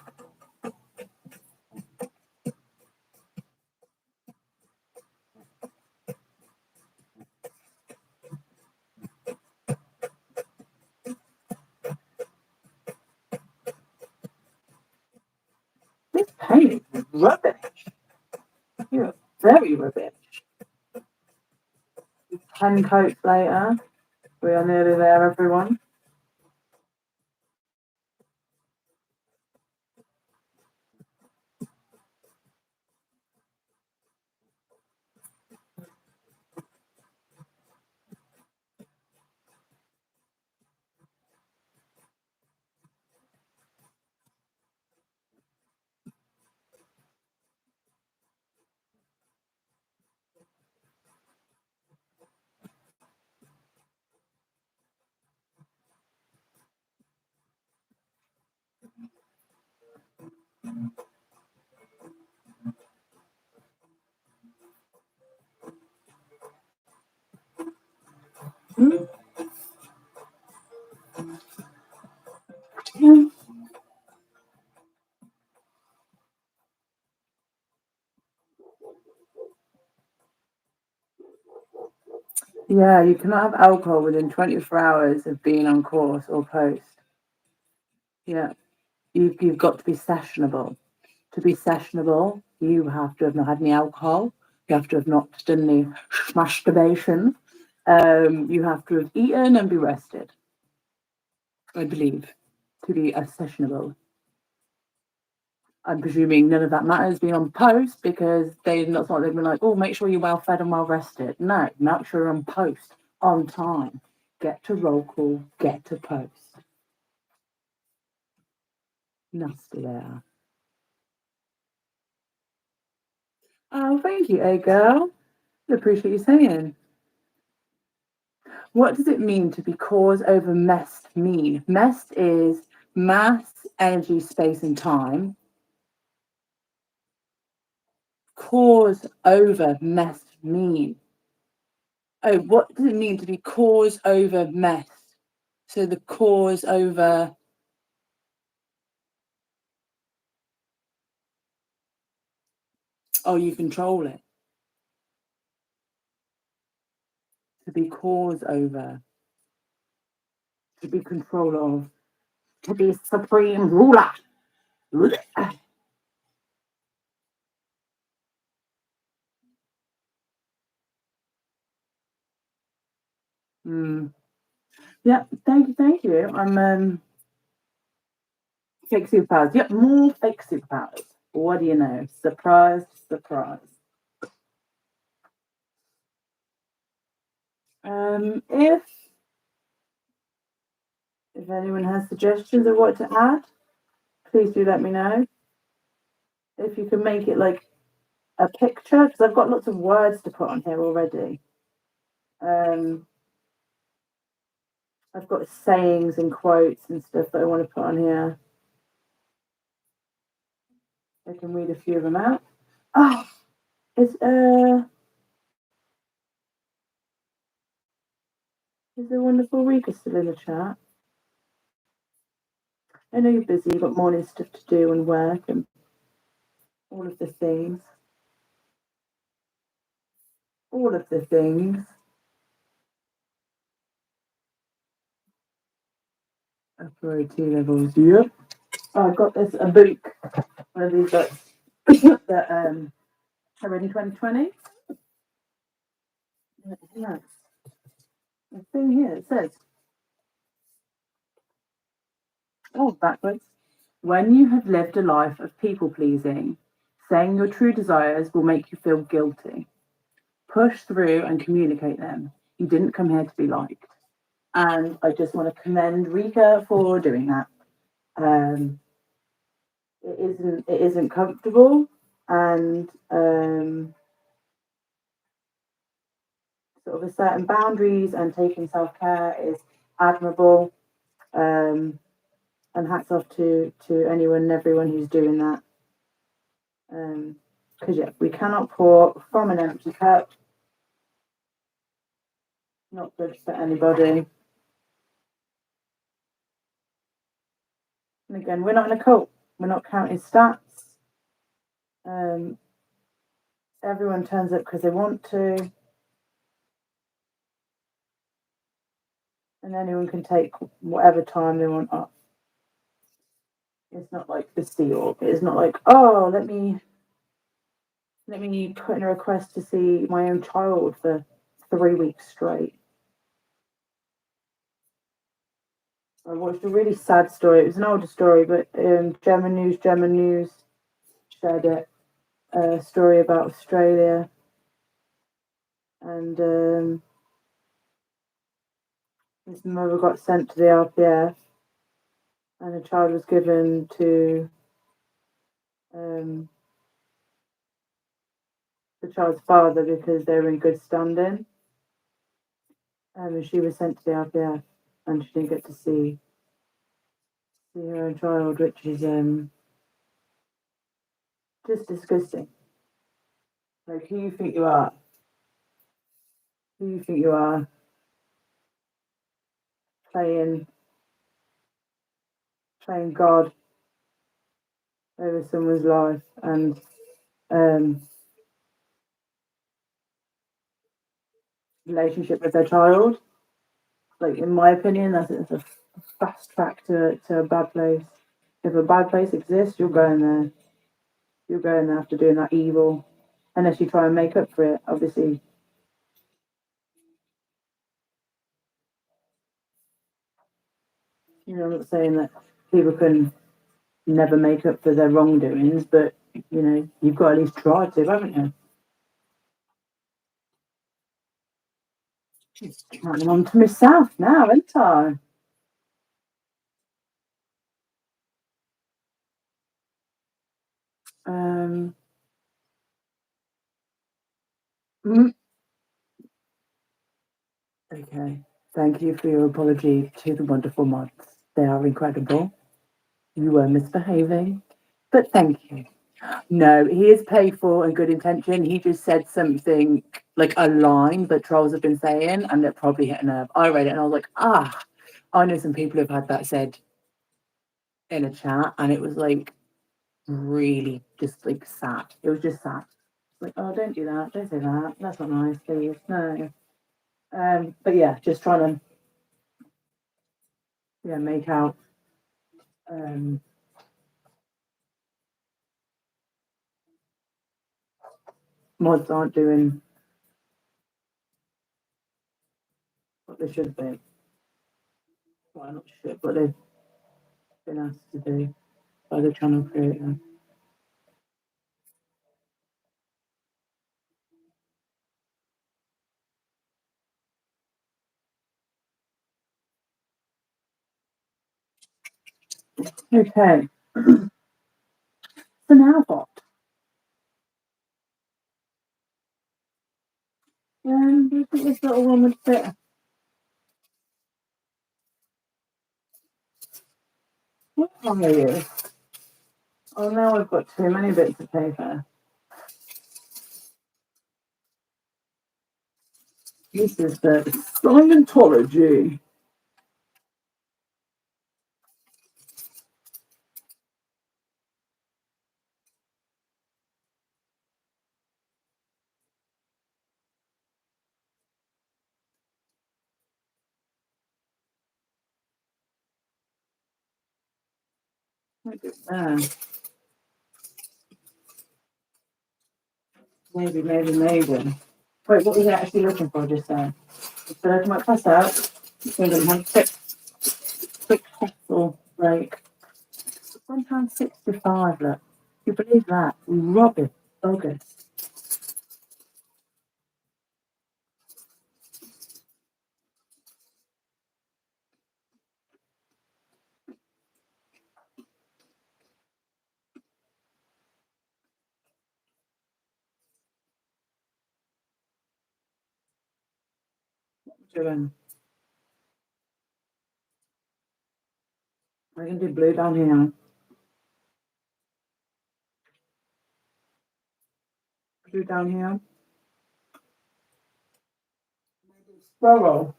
This paint is rubbish. You're very rubbish. 10 coats later. We are nearly there, everyone. Mm. Yeah, you cannot have alcohol within 24 hours of being on course or post. Yeah, you've got to be sessionable. To be sessionable, you have to have not had any alcohol. You have to have not done any masturbation. You have to have eaten and be rested, I believe, to be a sessionable. I'm presuming none of that matters being on post because they've not been like, oh, make sure you're well fed and well rested. No, make sure you're on post on time. Get to roll call, get to post. Nasty there. Oh, thank you, girl. I appreciate you saying. What does it mean to be cause over mest mean? Mest is mass, energy, space, and time. Cause over mest mean. Oh, what does it mean to be cause over mest? So the cause over. Oh, you control it. To be cause over. To be control of. To be supreme ruler. Yeah, thank you. I'm fake superpowers. Yep, more fake superpowers. What do you know? Surprise, surprise. If anyone has suggestions of what to add, please do let me know. If you can make it like a picture, because I've got lots of words to put on here already. I've got sayings and quotes and stuff that I want to put on here. I can read a few of them out. Oh, is a wonderful Rika still in the chat? I know you're busy, you've got morning stuff to do and work and all of the things. All of the things. Upper OT levels, yep. Oh, I've got this a book, one of these books that I read in 2020. Yes. The thing here it says, oh, backwards. When you have lived a life of people pleasing, saying your true desires will make you feel guilty. Push through and communicate them. You didn't come here to be liked. And I just want to commend Rika for doing that. It isn't comfortable, and sort of a certain boundaries and taking self-care is admirable. And hats off to anyone and everyone who's doing that. Because yeah, we cannot pour from an empty cup. Not good for anybody. And again, we're not in a cult. We're not counting stats. Everyone turns up because they want to. And anyone can take whatever time they want off. It's not like the Sea Org. It's not like, oh, let me put in a request to see my own child for 3 weeks straight. I watched a really sad story. It was an older story, but German News shared it. A story about Australia, and his mother got sent to the RPF, and a child was given to the child's father because they were in good standing. And she was sent to the RPF, and she didn't get to see her own child, which is just disgusting. Like, who you think you are? Who you think you are? Playing God over someone's life and relationship with their child. Like, in my opinion, it's a fast track to a bad place. If a bad place exists, you're going there. You're going there after doing that evil, unless you try and make up for it. Obviously, I'm not saying that people can never make up for their wrongdoings, but you've got to at least try to, haven't you? Just coming on to myself now, ain't I? Okay. Thank you for your apology to the wonderful mods. They are incredible. You were misbehaving, but thank you. No, he is paid for and good intention. He just said something like a line that trolls have been saying, and it probably hit a nerve. I read it and I was like, I know some people who've had that said in a chat, and it was like really just like sad. It was just sad. Like, oh, don't do that. Don't say that. That's not nice, please. No. But yeah, just trying to make out mods aren't doing what they should be. Well, not should, but they've been asked to do by the channel creator. Okay. So now what? Do you think this little one would fit? What are you? Oh, now I've got too many bits of paper. This is the Scientology. There. Maybe. Wait, what were you actually looking for just then? Just to open my press out. So that have quick hustle break. £1.65, look. You believe that? Rubbish. Bogus. Doing. I can do blue down here. Blue down here. Squirrel.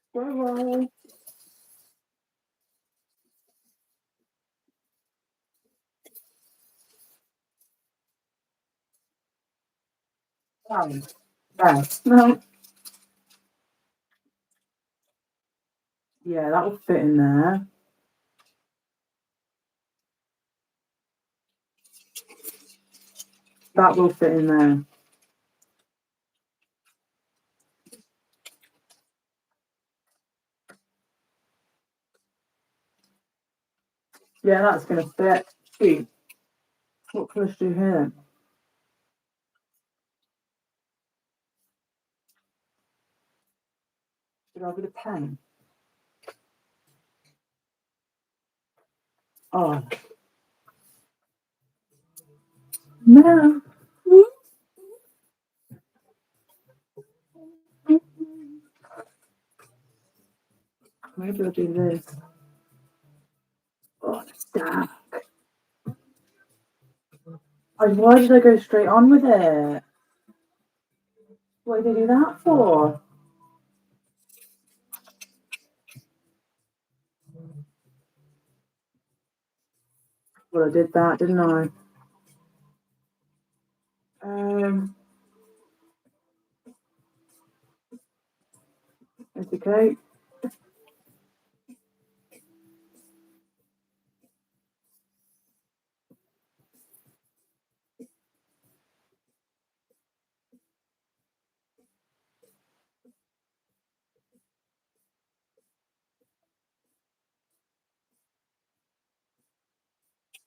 Squirrel. There. No. Yeah, that will fit in there. That will fit in there. Yeah, that's going to fit. Gee, what can I do here? Should I have a pen? Oh. No. Maybe I'll do this. Oh, stack. Oh, why did I go straight on with it? What did I do that for? Well, I did that, didn't I? It's okay.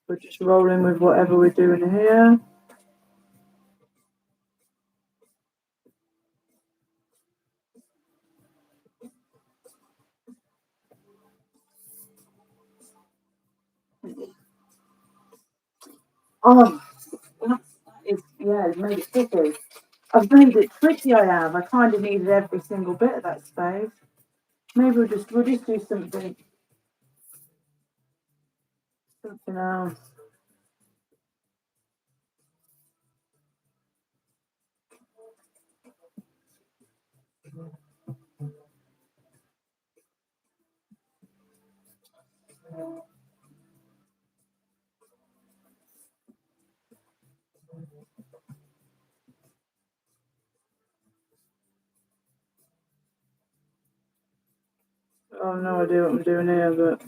We're just rolling with whatever we're doing here. Oh, that is, yeah, it's made it sticky. I've made it tricky, I have. I kind of needed every single bit of that space. Maybe we'll just do something else. Oh, no idea what I'm doing here, but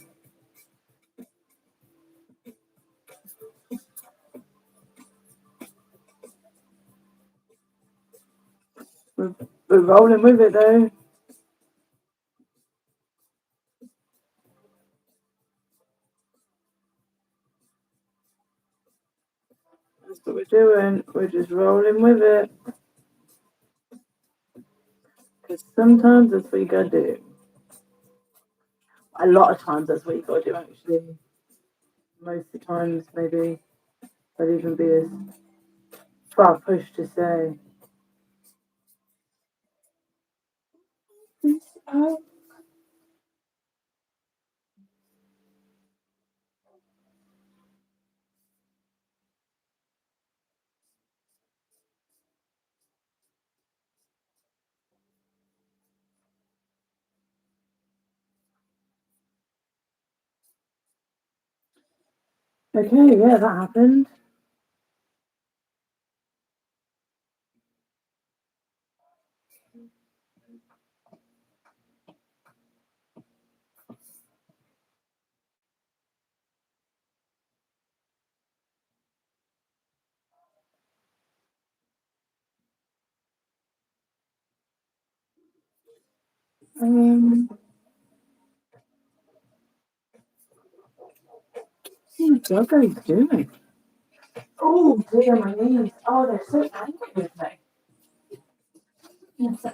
we're rolling with it though. That's what we're doing. We're just rolling with it. Because sometimes that's what you gotta do. A lot of times that's what you gotta do, actually. Most of the times, maybe, I'd even be as far pushed to say. Okay, yeah, that happened. What are you doing? Oh dear, my knees. Oh, they're so angry with me. Yes,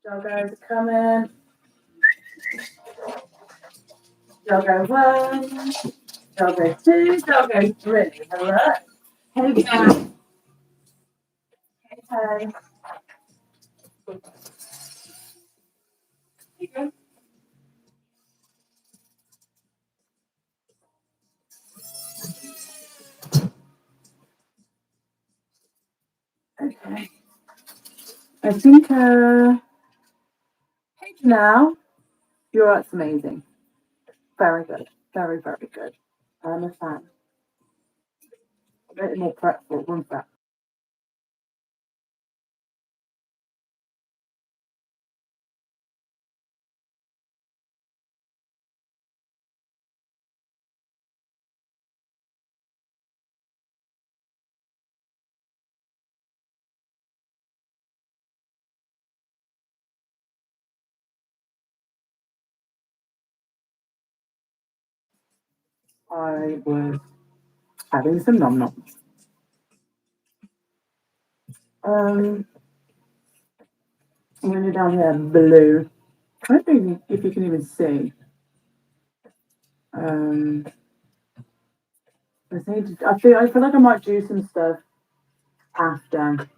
Doggo's coming. Doggo 1. Doggo 2. Doggo 3. Hello. Hey, guys. Hey. Okay. I think, hey, now, that's amazing. Very good. Very, very good. I'm a fan. A bit more prep for one prep. I was having some nom nom. When you're down here, blue. I don't think if you can even see. I feel like I might do some stuff after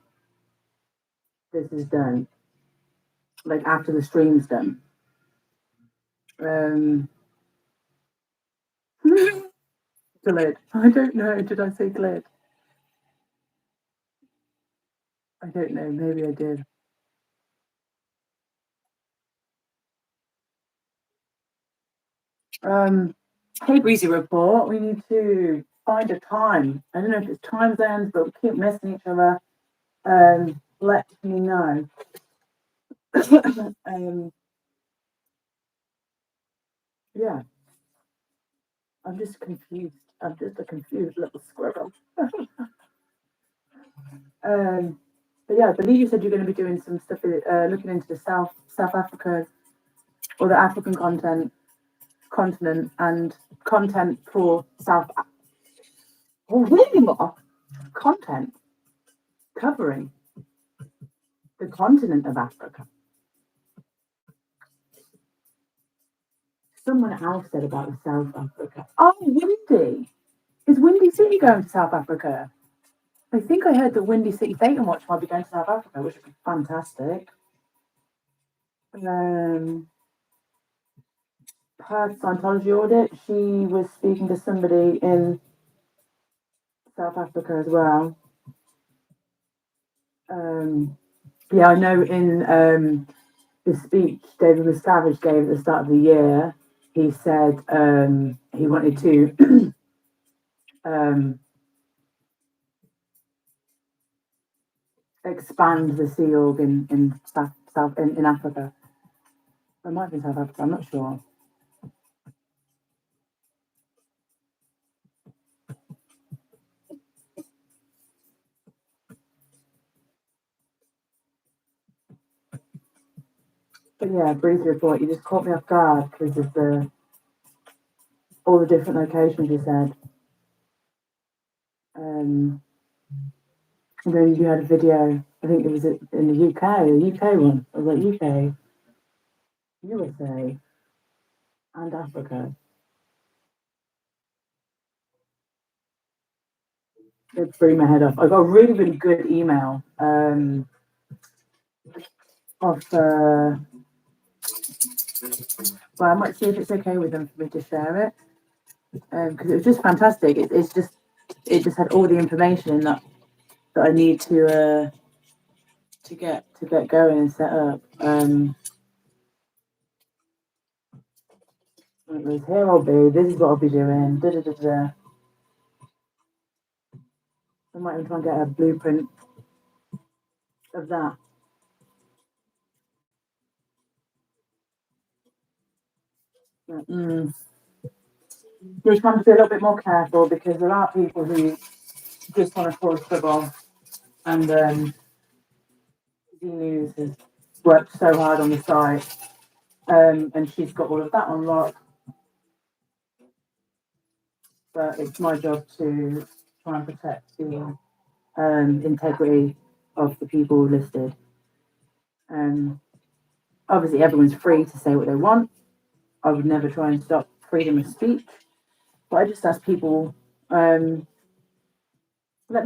this is done. Like after the stream's done. Glid. I don't know. Did I say glid? I don't know. Maybe I did. Hey, Breezy Report. We need to find a time. I don't know if it's time zones, but we keep missing each other. Let me know. Yeah. I'm just confused. I'm just a confused little squirrel. But yeah, I believe you said you're going to be doing some stuff, looking into the South Africa or the African continent and content for really more content covering the continent of Africa. Someone else said about South Africa. Oh, Windy. Is Windy City going to South Africa? I think I heard that Windy City Bait and Watch might be going to South Africa, which would be fantastic. Her Scientology audit, she was speaking to somebody in South Africa as well. Yeah, I know in the speech David Miscavige gave at the start of the year, he said he wanted to expand the Sea Org in in Africa. It might be South Africa, I'm not sure. But yeah, brief report. You just caught me off guard because of all the different locations you said. And then you had a video. I think it was in the UK, a UK one. I was like UK, USA, and Africa. It threw my head off. I got a really, really good email off. Well, I might see if it's okay with them for me to share it because it was just fantastic. It just had all the information that I need to get going and set up. It was here I'll be. This is what I'll be doing. Da, da, da, da. I might even try and get a blueprint of that. Just want to be a little bit more careful because there are people who just want to cause trouble, and Z News has worked so hard on the site, and she's got all of that on lock. But it's my job to try and protect the integrity of the people listed. Obviously, everyone's free to say what they want. I would never try and stop freedom of speech, but I just ask people, let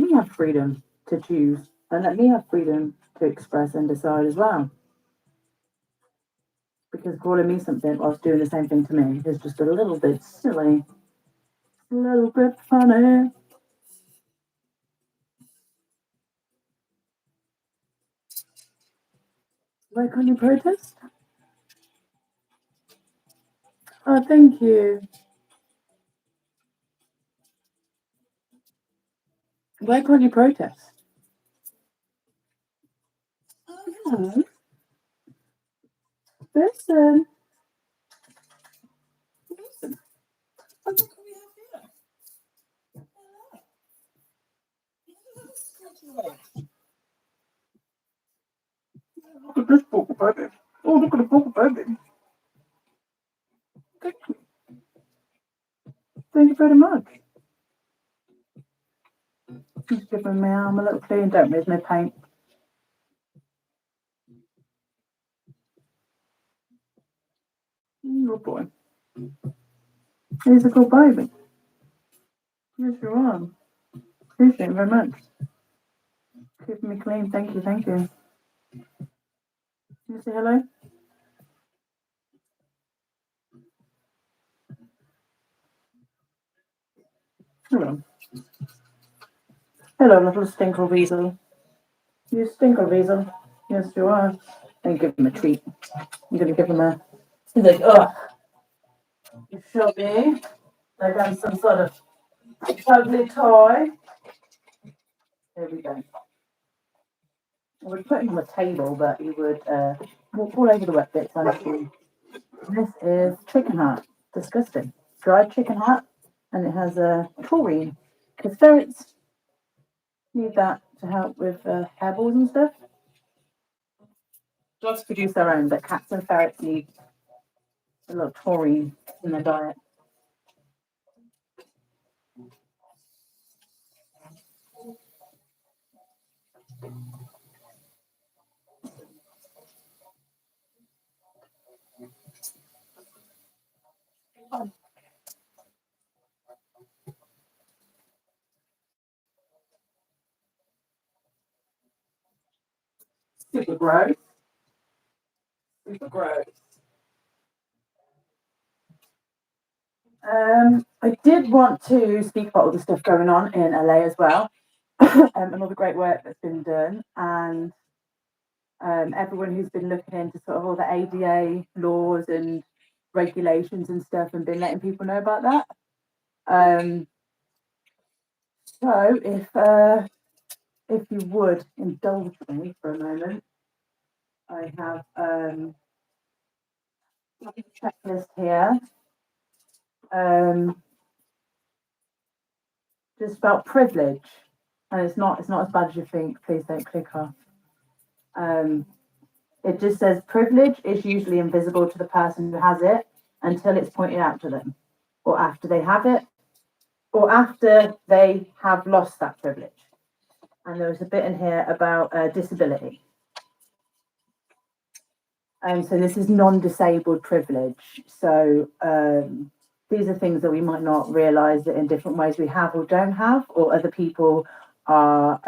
me have freedom to choose, and let me have freedom to express and decide as well. Because calling me something whilst doing the same thing to me is just a little bit silly, a little bit funny. Why can't you protest? Oh, thank you. Why can't you protest? Oh, listen. Listen. Look at this book, baby. Oh, look at the book, baby. Thank you very much. Just giving my arm a little clean. Don't miss my paint. Good boy. He's a good baby. Yes, you are. Appreciate it very much. Keeping me clean. Thank you, thank you. Can you say hello? Hello. Hello, little stinkle weasel. You stinkle weasel. Yes, you are. I'm give him a treat. I'm gonna give him a. He's like, ugh. You show me like I'm some sort of ugly toy. There we go. I would put him on the table, but he would walk all over the wet bits. This is chicken heart. Disgusting. Dried chicken heart, and it has a taurine. Because ferrets need that to help with hairballs and stuff. Dogs produce their own, but cats and ferrets need a lot of taurine in their diet. super gross. Super gross. I did want to speak about all the stuff going on in LA as well, and all the great work that's been done, and everyone who's been looking into sort of all the ADA laws and regulations and stuff, and been letting people know about that. Um, so if you would indulge me for a moment, I have a checklist here. Just about privilege, and it's not as bad as you think. Please don't click off. It just says privilege is usually invisible to the person who has it until it's pointed out to them, or after they have it, or after they have lost that privilege. And there was a bit in here about disability. So this is non-disabled privilege. So these are things that we might not realise that in different ways we have or don't have, or other people are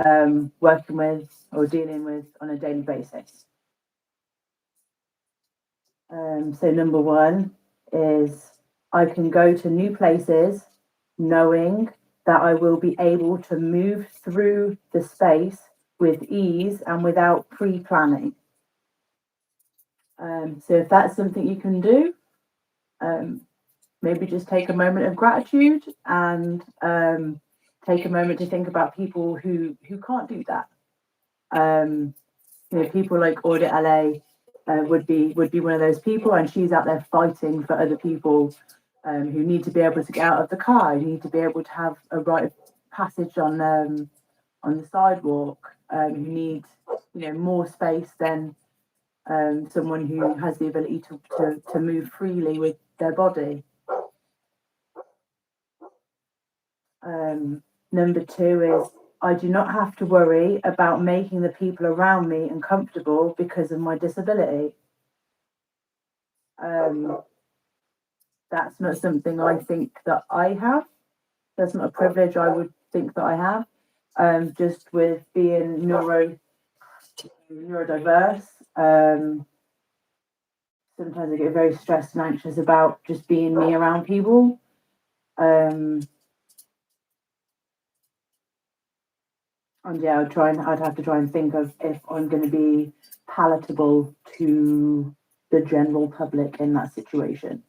working with or dealing with on a daily basis. So number one is I can go to new places knowing that I will be able to move through the space with ease and without pre-planning. So if that's something you can do, maybe just take a moment of gratitude and take a moment to think about people who can't do that. People like Audit LA would be one of those people, and she's out there fighting for other people who need to be able to get out of the car, who need to be able to have a rite of passage on the sidewalk, who need more space than someone who has the ability to move freely with their body. Number two is I do not have to worry about making the people around me uncomfortable because of my disability. That's not something I think that I have. That's not a privilege I would think that I have. Just with being neurodiverse, sometimes I get very stressed and anxious about just being me around people. And yeah, I'd have to try and think of if I'm going to be palatable to the general public in that situation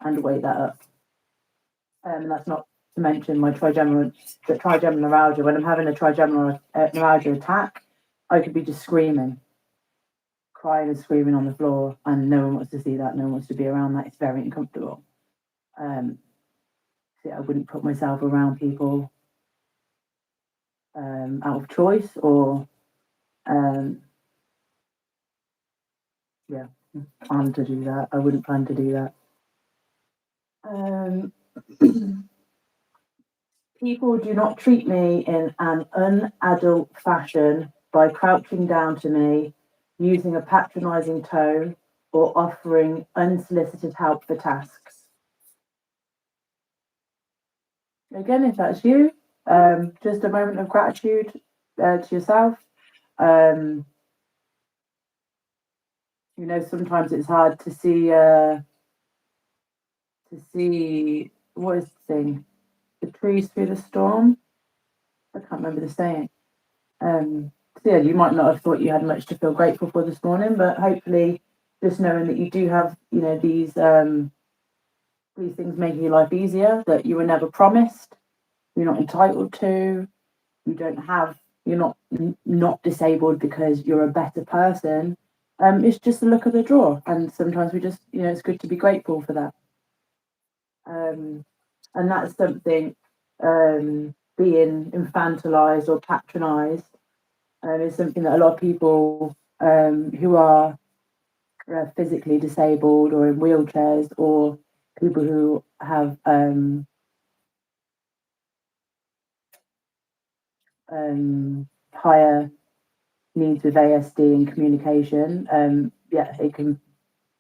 and weigh that up. And that's not to mention my trigeminal neuralgia. When I'm having a trigeminal neuralgia attack, I could be just screaming, crying and screaming on the floor, and no one wants to see that. No one wants to be around that. It's very uncomfortable. So I wouldn't put myself around people out of choice or plan to do that. I wouldn't plan to do that. People do not treat me in an unadult fashion by crouching down to me, using a patronising tone, or offering unsolicited help for tasks. Again, if that's you, just a moment of gratitude to yourself. Sometimes it's hard to see what is the thing, the trees through the storm. I can't remember the saying. So yeah, you might not have thought you had much to feel grateful for this morning, but hopefully, just knowing that you do have, these things making your life easier, that you were never promised, you're not entitled to, you're not disabled because you're a better person. It's just the luck of the draw, and sometimes we just, it's good to be grateful for that. And that's something being infantilized or patronized is something that a lot of people who are physically disabled or in wheelchairs or people who have higher needs with ASD and communication, it can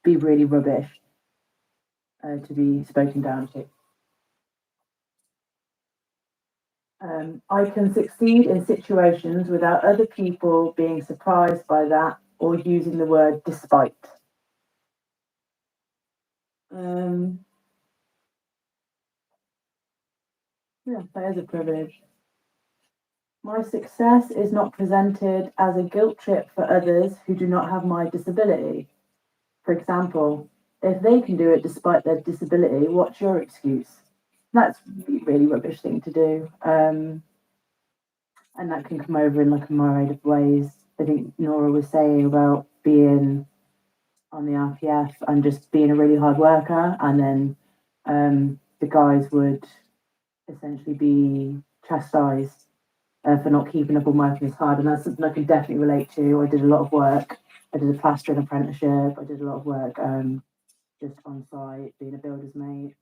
be really rubbish to be spoken down to. I can succeed in situations without other people being surprised by that or using the word despite. Yeah, that is a privilege. My success is not presented as a guilt trip for others who do not have my disability. For example, if they can do it despite their disability, what's your excuse? That's a really rubbish thing to do. And that can come over in like a myriad of ways. I think Nora was saying about being on the RPF and just being a really hard worker, and then the guys would essentially be chastised for not keeping up and working as hard. And that's something I can definitely relate to. I did a lot of work. I did a plastering apprenticeship. I did a lot of work just on site, being a builder's mate.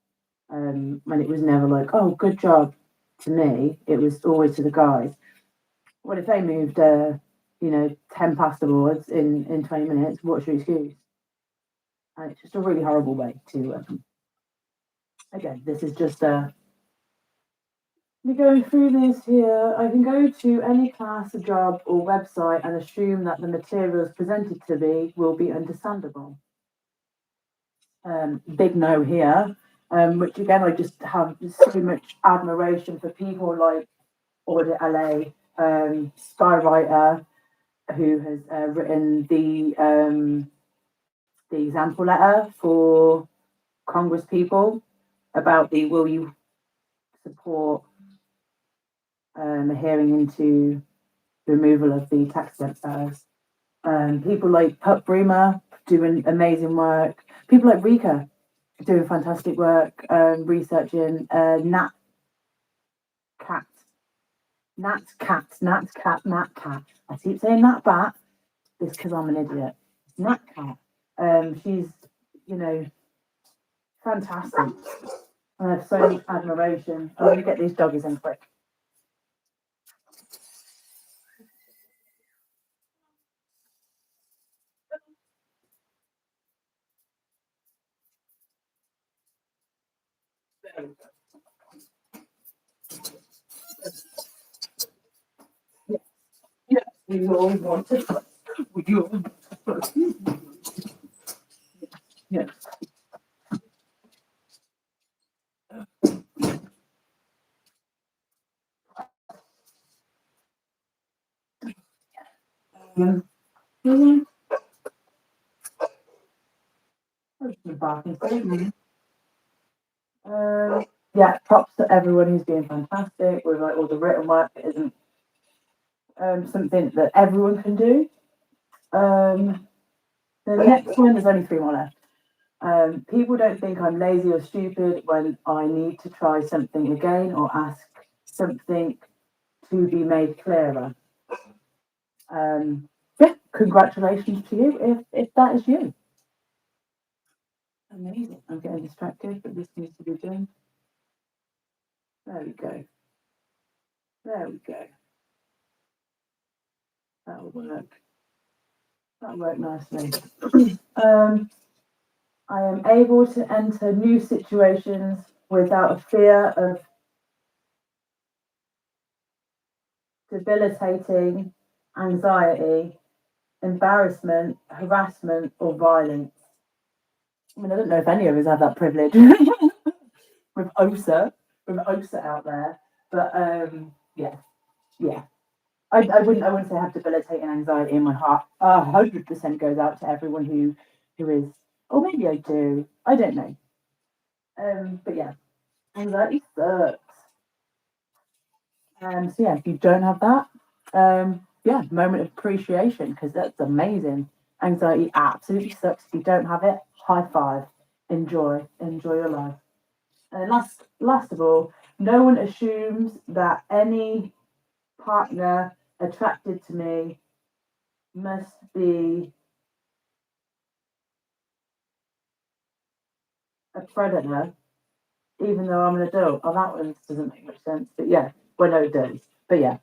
And it was never like, oh, good job to me. It was always to the guys. Well, if they moved, 10 plasterboards in 20 minutes, what's your excuse? And it's just a really horrible way to, again, this is just me going through this here. I can go to any class, job, or website and assume that the materials presented to me will be understandable. Big no here, which again, I just have so much admiration for people like Audit LA, Skywriter, who has written the example letter for Congress people about the will you support hearing into the removal of the tax exempt status. People like Puck Bremer doing amazing work. People like Rika doing fantastic work researching Nat Cat. I keep saying Nat Bat. It's because I'm an idiot. Nat Cat. She's, fantastic. I have so much admiration. I'm going to get these doggies in quick. Yeah, we all want it. We all want it. Yeah. Yeah, props to everyone who's doing fantastic with like all the written work. It isn't something that everyone can do. The next one, there's only 3 more left. People don't think I'm lazy or stupid when I need to try something again or ask something to be made clearer. Yeah, congratulations to you if that is you. Amazing. I'm getting distracted, but this needs to be done. There we go. There we go. That'll work. That'll work nicely. I am able to enter new situations without a fear of debilitating anxiety, embarrassment, harassment, or violence. I mean, I don't know if any of us have that privilege with OSA out there, but yeah. I wouldn't say I have debilitating anxiety in my heart. 100% goes out to everyone who is, or maybe I do. I don't know. But yeah, anxiety sucks. So yeah, if you don't have that, yeah, moment of appreciation because that's amazing. Anxiety absolutely sucks. If you don't have it, high five. Enjoy your life. And last of all, no one assumes that any partner attracted to me must be a predator, even though I'm an adult. Oh, that one doesn't make much sense, but yeah, well, no, it does. But yeah,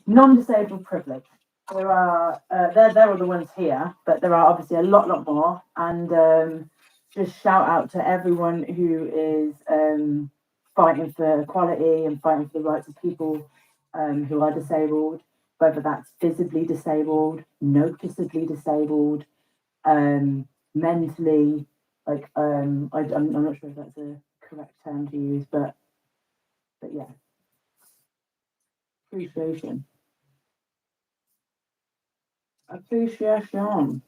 non-disabled privilege. There are there are the ones here, but there are obviously a lot more. And just shout out to everyone who is fighting for equality and fighting for the rights of people who are disabled. whether that's visibly disabled, noticeably disabled, mentally, like I'm not sure if that's a correct term to use, but yeah, appreciation, appreciation.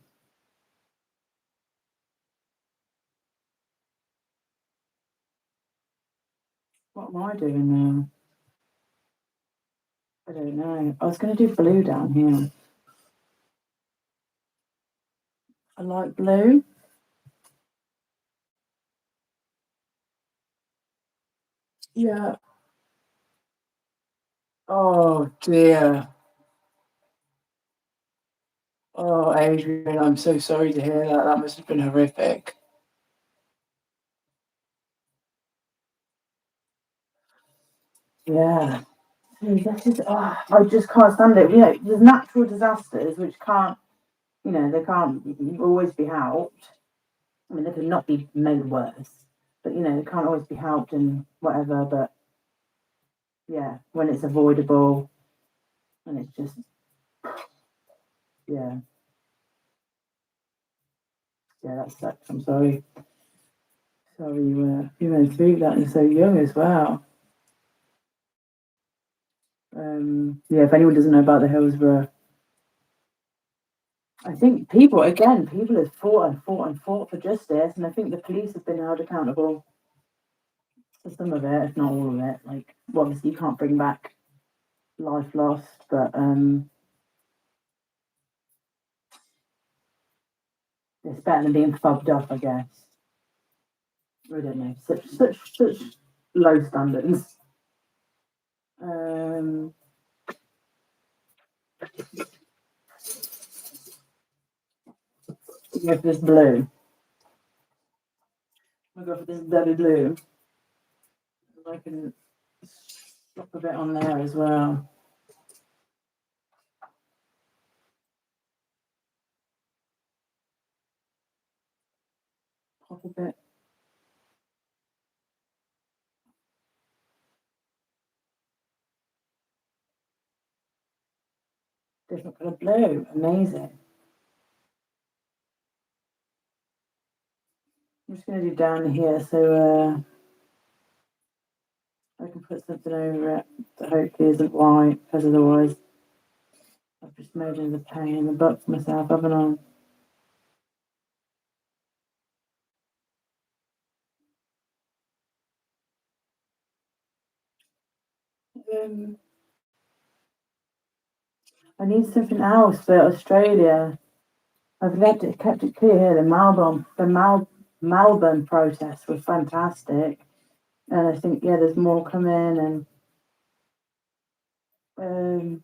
What am I doing now? I don't know. I was going to do blue down here. I like blue. Yeah. Oh dear. Oh, Adrian, I'm so sorry to hear that. That must have been horrific. Yeah. This is, I just can't stand it. You know, there's natural disasters which can't, they can't always be helped. I mean, they can not be made worse, but they can't always be helped and whatever. But yeah, when it's avoidable and it's just, yeah, that sucks. I'm sorry. Sorry you went through that and so young as well. Yeah, if anyone doesn't know about the Hillsborough, I think people have fought and fought and fought for justice, and I think the police have been held accountable for some of it, if not all of it. Like, well, obviously you can't bring back life lost, but it's better than being fubbed up, I guess. I don't know, such low standards. Go for this blue. I'll go for this bloody blue. I can slop a bit on there as well. Pop a bit. Different colour blue. Amazing. I'm just going to do down here so I can put something over it that hopefully isn't white, because otherwise I've just made it a pain in the butt for myself, haven't I? I need something else for Australia. I've kept it clear here. Melbourne protests were fantastic, and I think there's more coming. And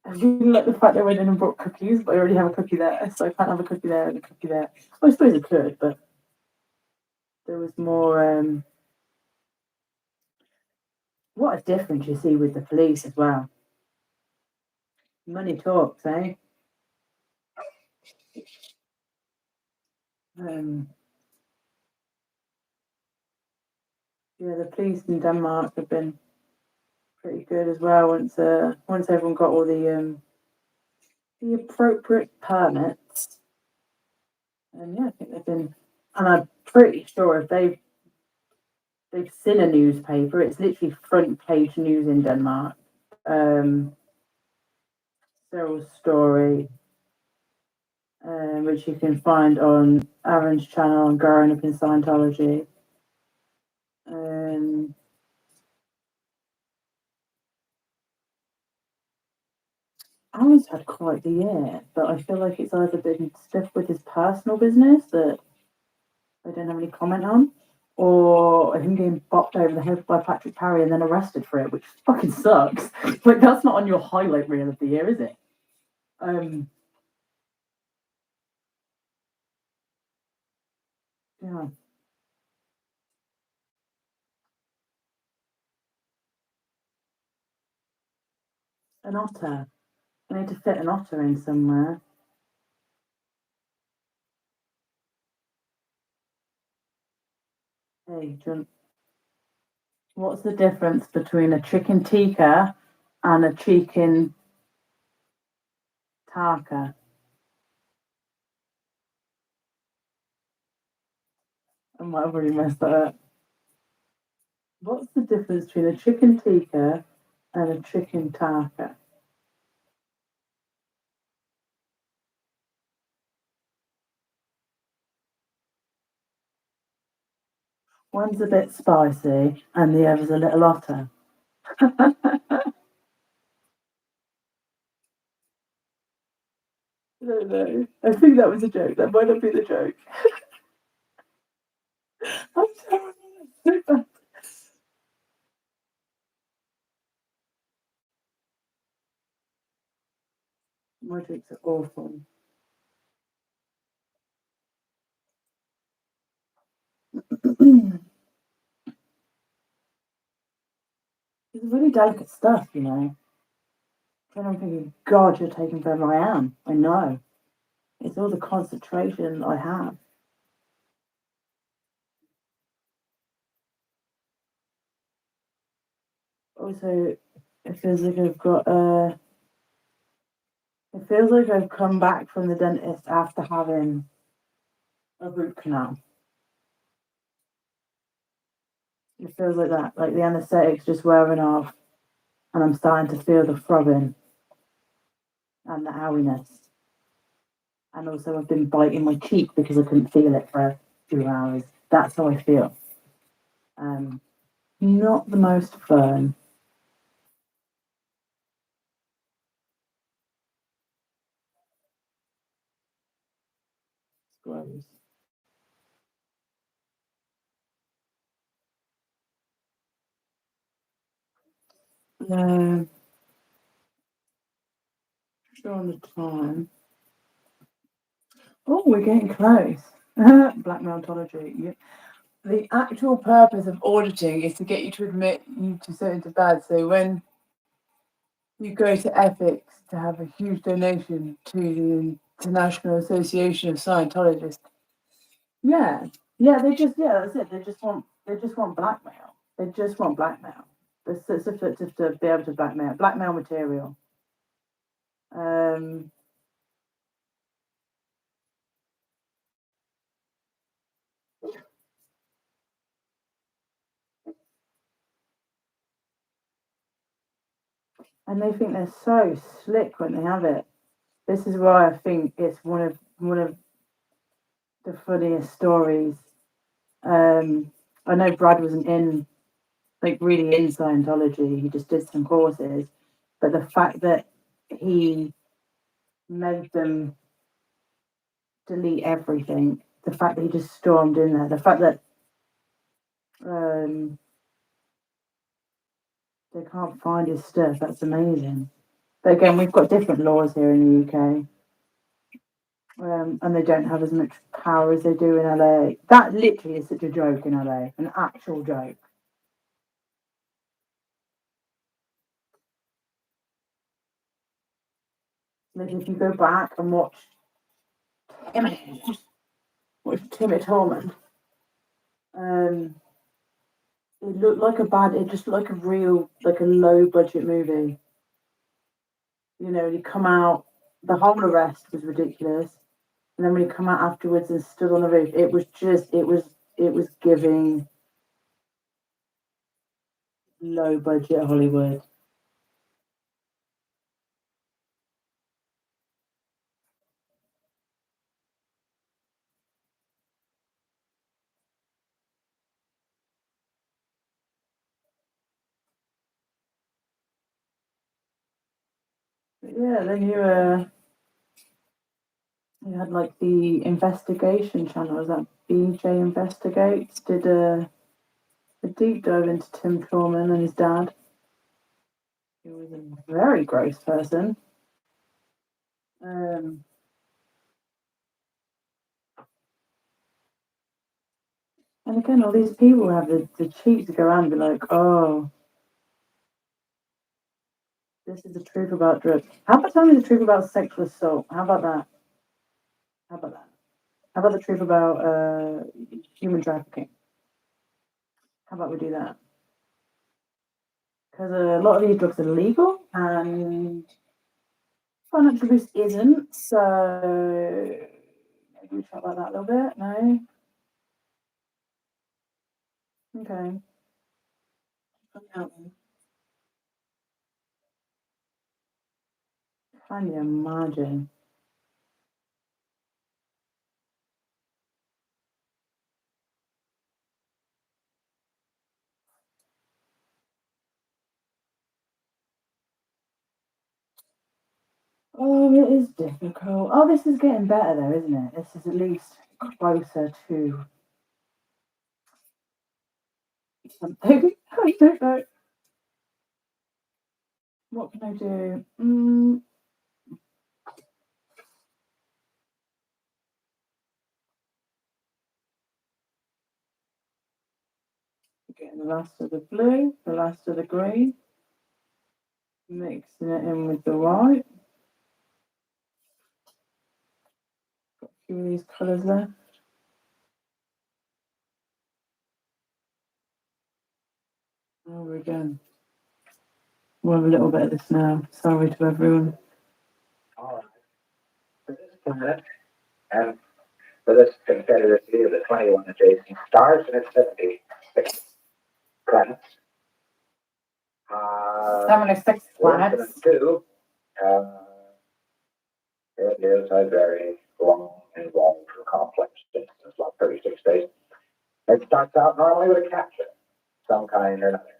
I really like the fact they went in and brought cookies, but I already have a cookie there, so I can't have a cookie there and a cookie there. Well, I suppose I could, but there was more. What a difference you see with the police as well. Money talks, eh? The police in Denmark have been pretty good as well. Once everyone got all the appropriate permits, and I think they've been. And I'm pretty sure if they've seen a newspaper, it's literally front page news in Denmark. Cyril's story, which you can find on Aaron's channel on Growing Up in Scientology. Aaron's had quite the year, but I feel like it's either been stuff with his personal business that I don't have any comment on, or him getting bopped over the head by Patrick Parry and then arrested for it, which fucking sucks. Like, that's not on your highlight reel of the year, is it? Yeah. An otter. I need to fit an otter in somewhere. Hey, John. What's the difference between a chicken tikka and a chicken taka. I might have already messed that up. What's the difference between a chicken tikka and a chicken taka? One's a bit spicy and the other's a little hotter. I don't know. I think that was a joke. That might not be the joke. I'm terrible. So bad. My jokes are awful. It's really delicate stuff, you know. And I'm thinking, God, you're taking forever. I am. I know. It's all the concentration I have. Also, it feels like I've got it feels like I've come back from the dentist after having a root canal. It feels like that, like the anaesthetic's just wearing off, and I'm starting to feel the throbbing and the owiness. And also, I've been biting my cheek because I couldn't feel it for a few hours. That's how I feel. Not the most fun. It's gross. No, sure on the time. Oh, we're getting close. Black Mountology. Yeah. The actual purpose of auditing is to get you to admit you to something bad. So when you go to ethics to have a huge donation to the International Association of Scientologists, yeah, that's it. They just want blackmail. They just want blackmail. It's to be able to blackmail material. Um, and they think they're so slick when they have it. This is why I think it's one of the funniest stories. I know Brad wasn't in like really in Scientology. He just did some courses, but the fact that he made them delete everything, the fact that he just stormed in there, the fact that um, they can't find his stuff, that's amazing. But again, we've got different laws here in the UK. And they don't have as much power as they do in LA. That literally is such a joke in LA, an actual joke. Like if you go back and Emmett, watch Timmy Tallman, um, it looked like it just looked like a real, like a low budget movie. You know, you come out, the whole arrest was ridiculous, and then when you come out afterwards and stood on the roof, it was giving low budget Hollywood. But yeah, then you had like the investigation channel, was that BJ Investigates, did a deep dive into Tim Truman and his dad. He was a very gross person. Um, and again, all these people have the cheek to go around and be like, oh, this is the truth about drugs. How about telling me the truth about sexual assault? How about that? How about that? How about the truth about human trafficking? How about we do that? because a lot of these drugs are legal and financial abuse isn't. So maybe we chat about that a little bit. No. Okay. Can you imagine? Oh, it is difficult. Oh, this is getting better though, isn't it? This is at least closer to something. I don't know. What can I do? Getting the last of the blue, the last of the green, mixing it in with the white. Got a few of these colours there. Over again. We'll have a little bit of this now. Sorry to everyone. All right. For this planet, and for this confederacy of the 21 adjacent stars and its 76 planets. 76 planets. Two, it is a very long, involved, complex distance, about 36 days. It starts out normally with a capture, some kind or another.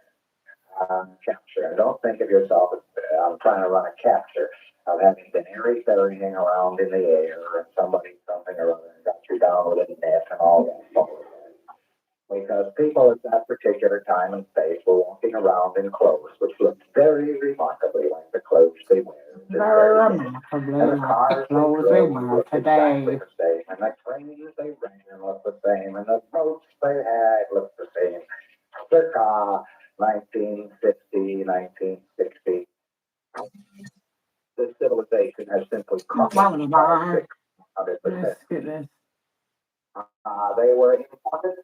Capture. And don't think of yourself as I'm trying to run a capture of having been airy ferrying around in the air and somebody something or other and got you down with a net and all that. Because people at that particular time and space were walking around in clothes which looked very remarkably like the clothes they wear. Very remarkably like the clothes they wear today. Exactly the same, and the trains they ran looked the same, and the boats they had looked the same. Circa 1950, 1960. The civilization has simply caught up. Let's get this. They were imported.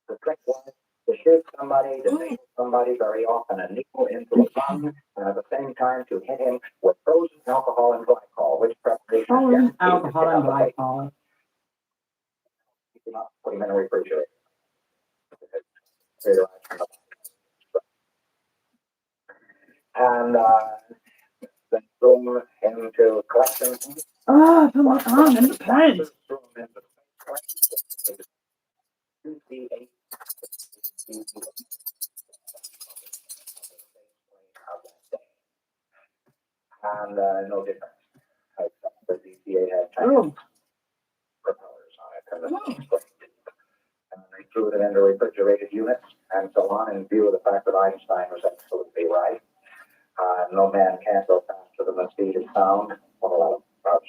The trick was to shoot somebody, to nail somebody, very often a needle into a gun, and at the same time to hit him with frozen alcohol and glycol, which preparation Frozen alcohol and glycol. Put him in a refrigerator. And then threw him into collection. Oh, put my arm in the plane. And no difference. The DCA had propellers on it, and they threw it into refrigerated units and so on, in view of the fact that Einstein was absolutely right. No man can go faster than the speed of sound, or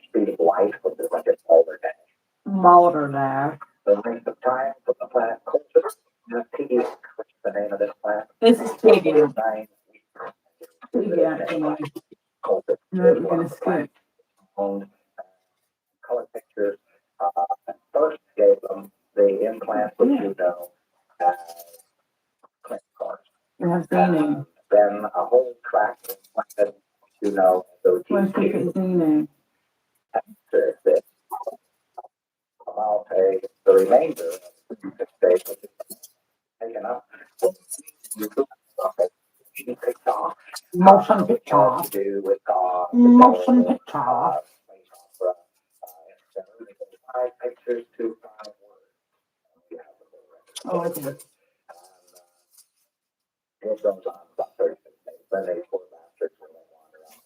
speed of light, which is like a motor dash. Motor dash. The length of time from the planet closest, TDX, which is the name of this planet. This is TDX. No, we're going to skip. Color pictures. First gave them the implant, which you know, click cards. We have Zeno. Then a whole track implanted, you know, so Where's the Zeno? after this. I'll pay the remainder of the stage, which is taken up. Motion picture. Motion picture. Pictures to 5 words. Oh, okay. It goes on about 36 days. Then they poor bastards when they wander out.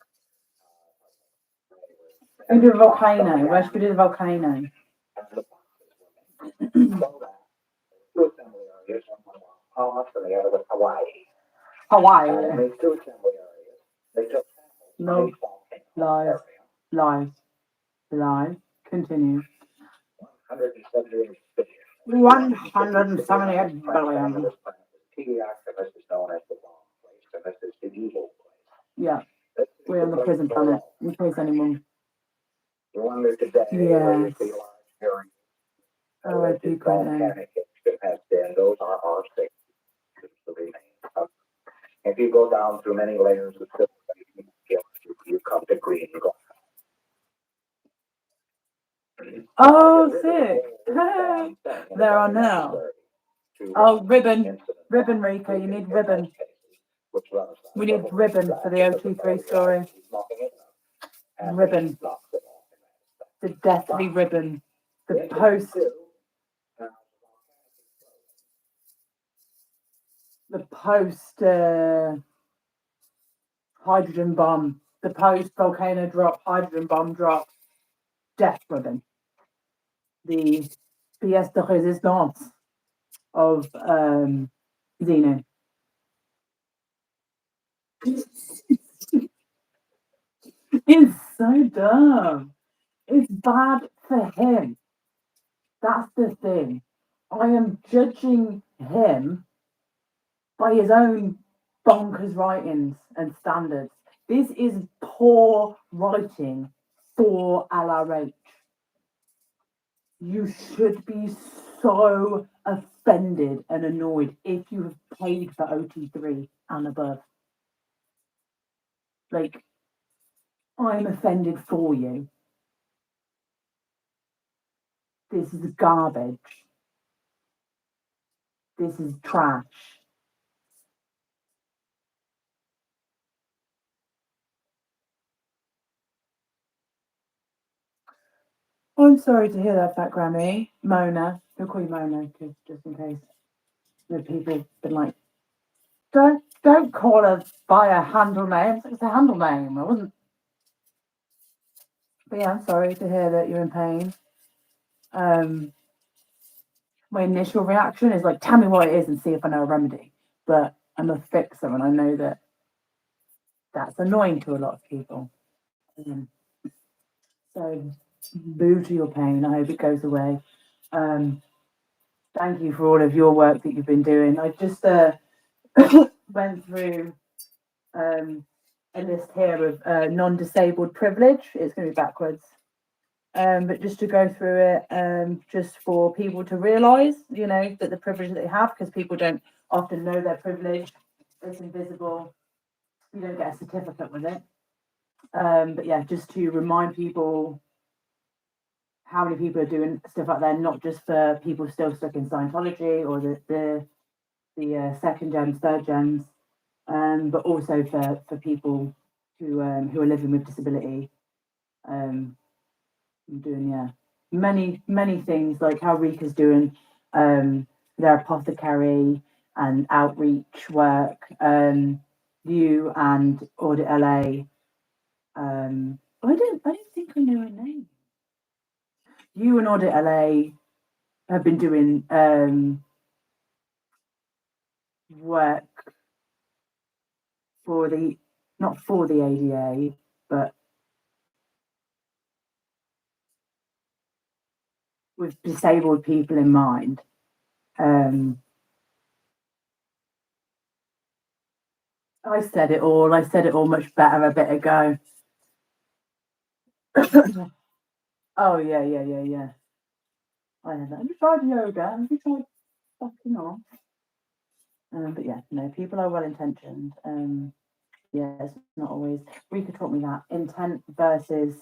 We do a volcano. Where should we do the volcano? Two assembly areas, one was Palmas and the other was Hawaii. Hawaii. And these two assembly areas, they took No. Lies. Lies. Lies. Continue. 178 178 billion. TDX, and this is known as the wrong place, and this is the evil place. Yeah. We're on the prison planet, in case anyone. You wonder today, yes. volcanic experience, and those are our six. if you go down through many layers of silver, you come to green gold. Oh, sick. There are now. Oh, ribbon. Ribbon, Rika. You need ribbon. We need ribbon for the OT3 story. Ribbon. The deathly ribbon. The post. The post hydrogen bomb. The post volcano drop, hydrogen bomb drop. Death ribbon. The pièce de résistance of Xeno. It's so dumb. It's bad for him. That's the thing. I am judging him by his own bonkers writings and standards. This is poor writing for LRH. You should be so offended and annoyed if you have paid for OT3 and above. Like, I'm offended for you. This is garbage. This is trash. I'm sorry to hear that, Fat Grammy. Mona. We'll call you Mona, just in case. The people have been like, don't call her by a handle name. It's a handle name. I wasn't. But yeah, I'm sorry to hear that you're in pain. My initial reaction is like, tell me what it is and see if I know a remedy. But I'm a fixer and I know that that's annoying to a lot of people. So, boo to your pain. I hope it goes away. Thank you for all of your work that you've been doing. I just went through a list here of non-disabled privilege. It's going to be backwards. But just to go through it, just for people to realise, that the privilege that they have, because people don't often know their privilege. It's invisible. You don't get a certificate with it. But yeah, just to remind people how many people are doing stuff like that, not just for people still stuck in Scientology or the second gens, third gens, but also for people who are living with disability. Doing many things, like how Rika's doing their apothecary and outreach work. You and Audit LA. I don't think I know her name. You and Audit LA have been doing work not for the ADA, but with disabled people in mind. I said it all much better a bit ago. Oh, yeah. I have that. Have you tried yoga? Have you tried fucking off? But yeah, no, people are well intentioned. Yeah, it's not always. Rika taught me that intent versus.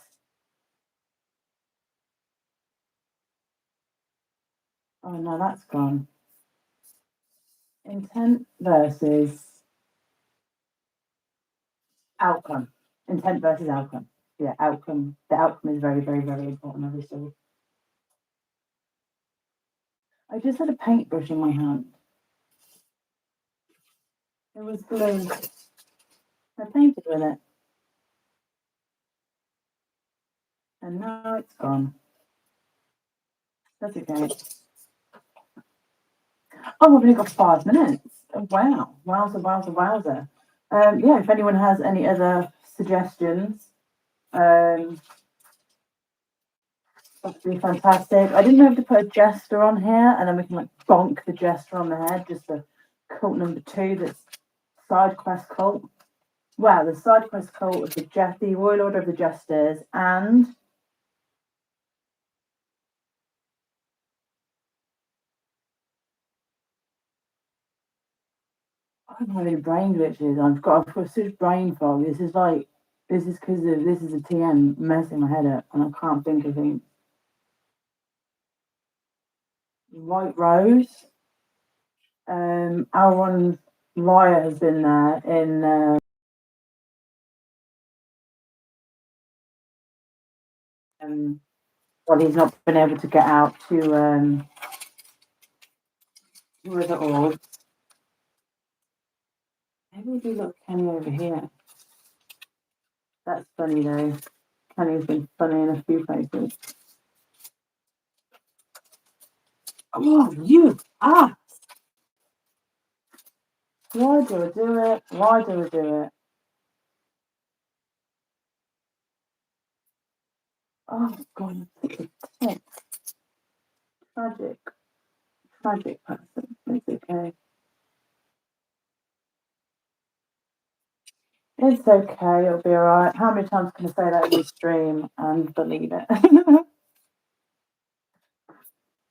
Oh no, that's gone. Intent versus outcome. Intent versus outcome. Yeah, outcome. The outcome is very, very, very important, obviously. I just had a paintbrush in my hand. It was blue. I painted with it. And now it's gone. That's okay. Oh, we've only got 5 minutes. Oh, wow. Wowza. Yeah, if anyone has any other suggestions, that'd be fantastic. I didn't know if to put a jester on here and then we can like bonk the jester on the head, just for cult number 2, that's side quest cult. Wow, the side quest cult of the Royal Order of the Jesters and I'm having brain glitches. I've got such brain fog. This is because this is a TM messing my head up, and I can't think of things. White Rose. Our one lawyer has been there in. Well, he's not been able to get out to with it all. Maybe we do look Kenny over here. That's funny though. Kenny's been funny in a few places. Oh, you ass! Why do I do it? Why do I do it? Oh God, it's a tick. Tragic person. It's okay. It's okay. It'll be alright. How many times can I say that in the stream and believe it?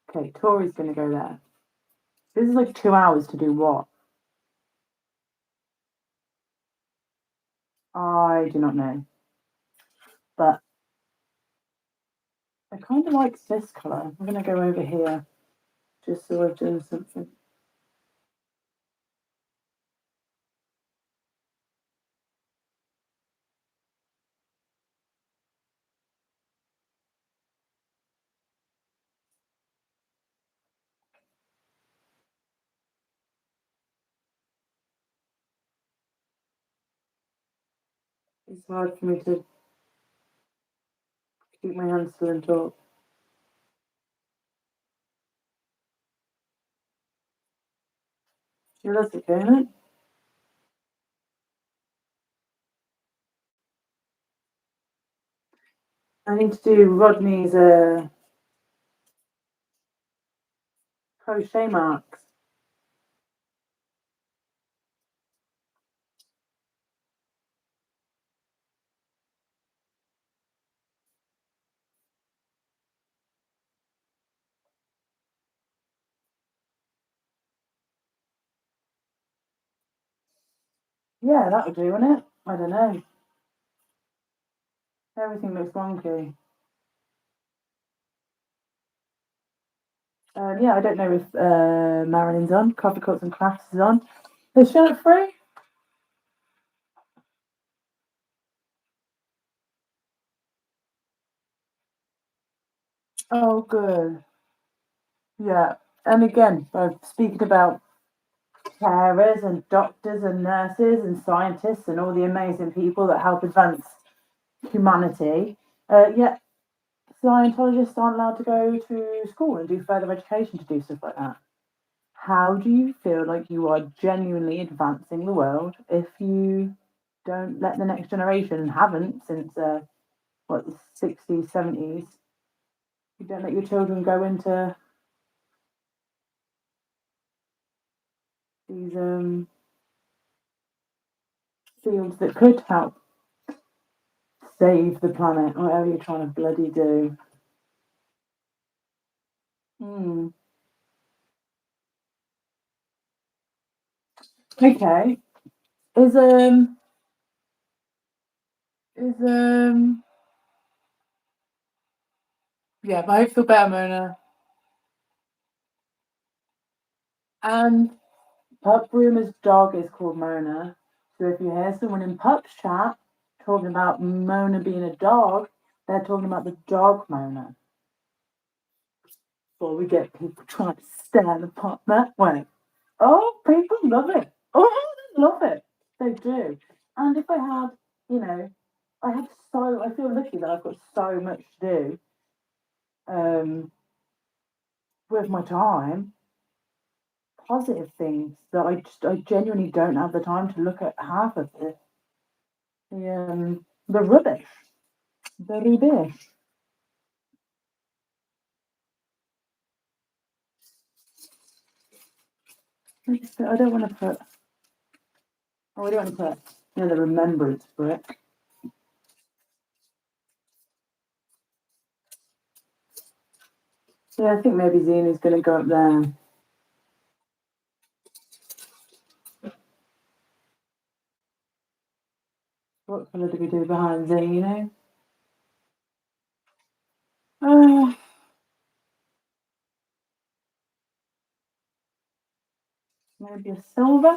Okay, Tori's gonna go there. This is like 2 hours to do what? I do not know. But I kind of like this colour. I'm going to go over here just so I've done something. It's hard for me to keep my hands still and talk. Yeah, that's okay, isn't it? I need to do Rodney's crochet marks. Yeah, that would do, wouldn't it? I don't know. Everything looks wonky. Yeah, I don't know if Marilyn's on. Coffee Cups and Crafts is on. Is Charlotte free? Oh, good. Yeah. And again, speaking about carers and doctors and nurses and scientists and all the amazing people that help advance humanity, yet Scientologists aren't allowed to go to school and do further education to do stuff like that. How do you feel like you are genuinely advancing the world if you don't let the next generation, and haven't since the 60s, 70s, you don't let your children go into these fields that could help save the planet, whatever you're trying to bloody do. Okay. Is yeah, I hope you feel better, Mona. And Pup Rumour's dog is called Mona. So if you hear someone in Pup's chat talking about Mona being a dog, they're talking about the dog Mona. Before we get people trying to stand the Pup that way. Oh, people love it. Oh, they love it. They do. And if I had, I feel lucky that I've got so much to do with my time. Positive things that I genuinely don't have the time to look at half of it. The rubbish. The rubbish. I don't want to put. Oh, I don't want to put. The remembrance brick. Yeah, I think maybe Zena's going to go up there. What colour do we do behind Z, you know? Maybe a silver?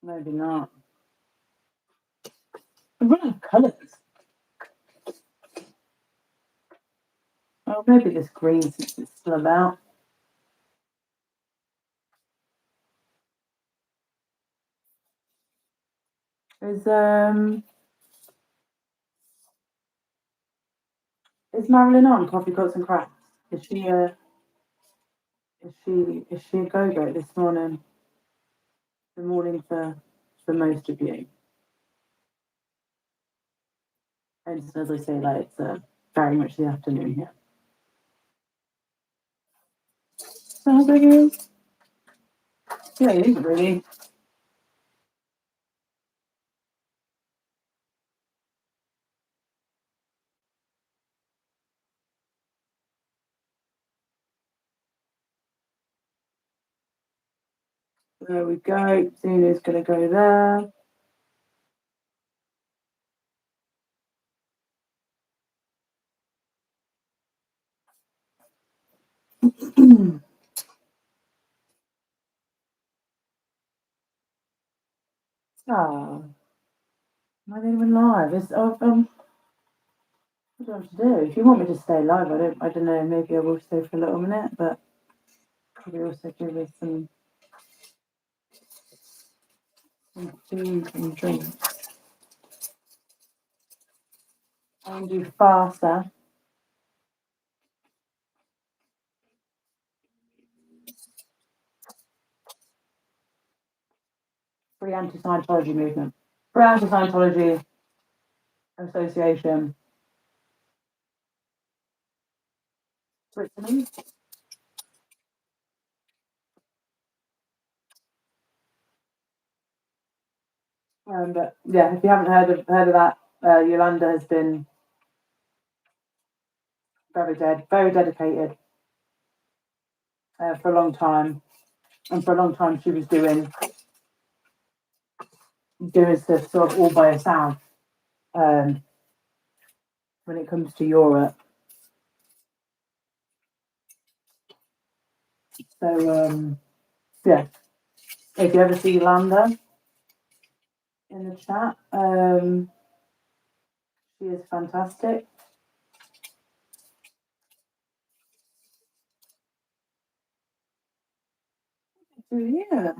Maybe not. I'm running out of colours. Oh, maybe this green since it's still about. Is Marilyn on Coffee Cups and Crafts? Is she a go-go this morning? The morning for most of you. And as I say, like it's very much the afternoon here. So how big is? Yeah, it isn't really. There we go. Zuna's going to go there. Oh, I didn't even live. It's what do I have to do? If you want me to stay live, I don't know. Maybe I will stay for a little minute, but probably also give us some food and drink. I'll do faster. Free anti-Scientology movement. Free anti-Scientology association. Switzerland. But yeah, if you haven't heard of that, Yolanda has been very dedicated for a long time, and for a long time she was doing stuff sort of all by herself. When it comes to Europe, so yeah, if you ever see Yolanda in the chat, she is fantastic. Yeah.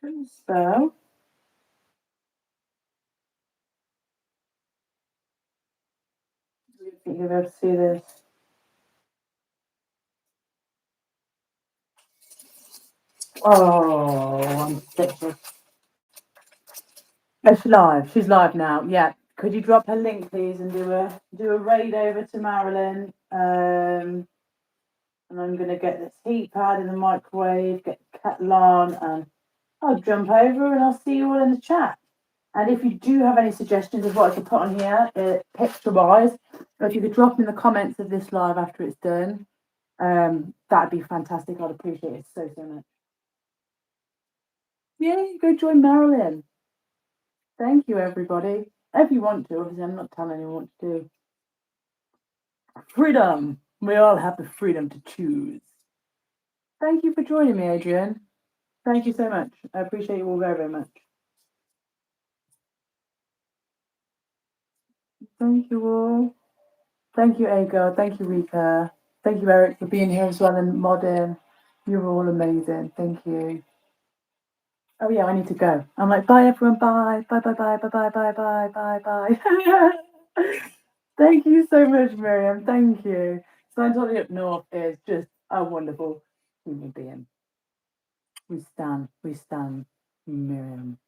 Couldn't spell. Do you think you'll ever see this? Oh, I'm stitches. Oh, she's live. She's live now. Yeah. Could you drop her link, please, and do a raid over to Marilyn? And I'm gonna get this heat pad in the microwave, get the kettle on, and I'll jump over and I'll see you all in the chat. And if you do have any suggestions of what I could put on here, picture-wise, or if you could drop in the comments of this live after it's done, that'd be fantastic. I'd appreciate it so much. Yeah, go join Marilyn. Thank you, everybody. If you want to, obviously, I'm not telling anyone what to do. Freedom. We all have the freedom to choose. Thank you for joining me, Adrian. Thank you so much. I appreciate you all very, very much. Thank you all. Thank you, Agar. Thank you, Rika. Thank you, Eric, for being here as well and modding. You're all amazing. Thank you. Oh yeah, I need to go. I'm like, bye everyone, bye. Bye, bye, bye, bye, bye, bye, bye, bye, bye. Thank you so much, Miriam. Thank you. Scientology up north is just a wonderful human being. We stand, Miriam.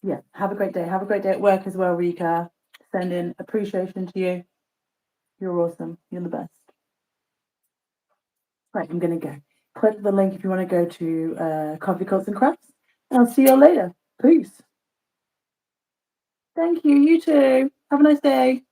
Yeah, have a great day. Have a great day at work as well, Rika. Sending appreciation to you. You're awesome. You're the best. Right, I'm going to go. Click the link if you want to go to Coffee, Cups and Crafts. I'll see you all later. Peace. Thank you. You too. Have a nice day.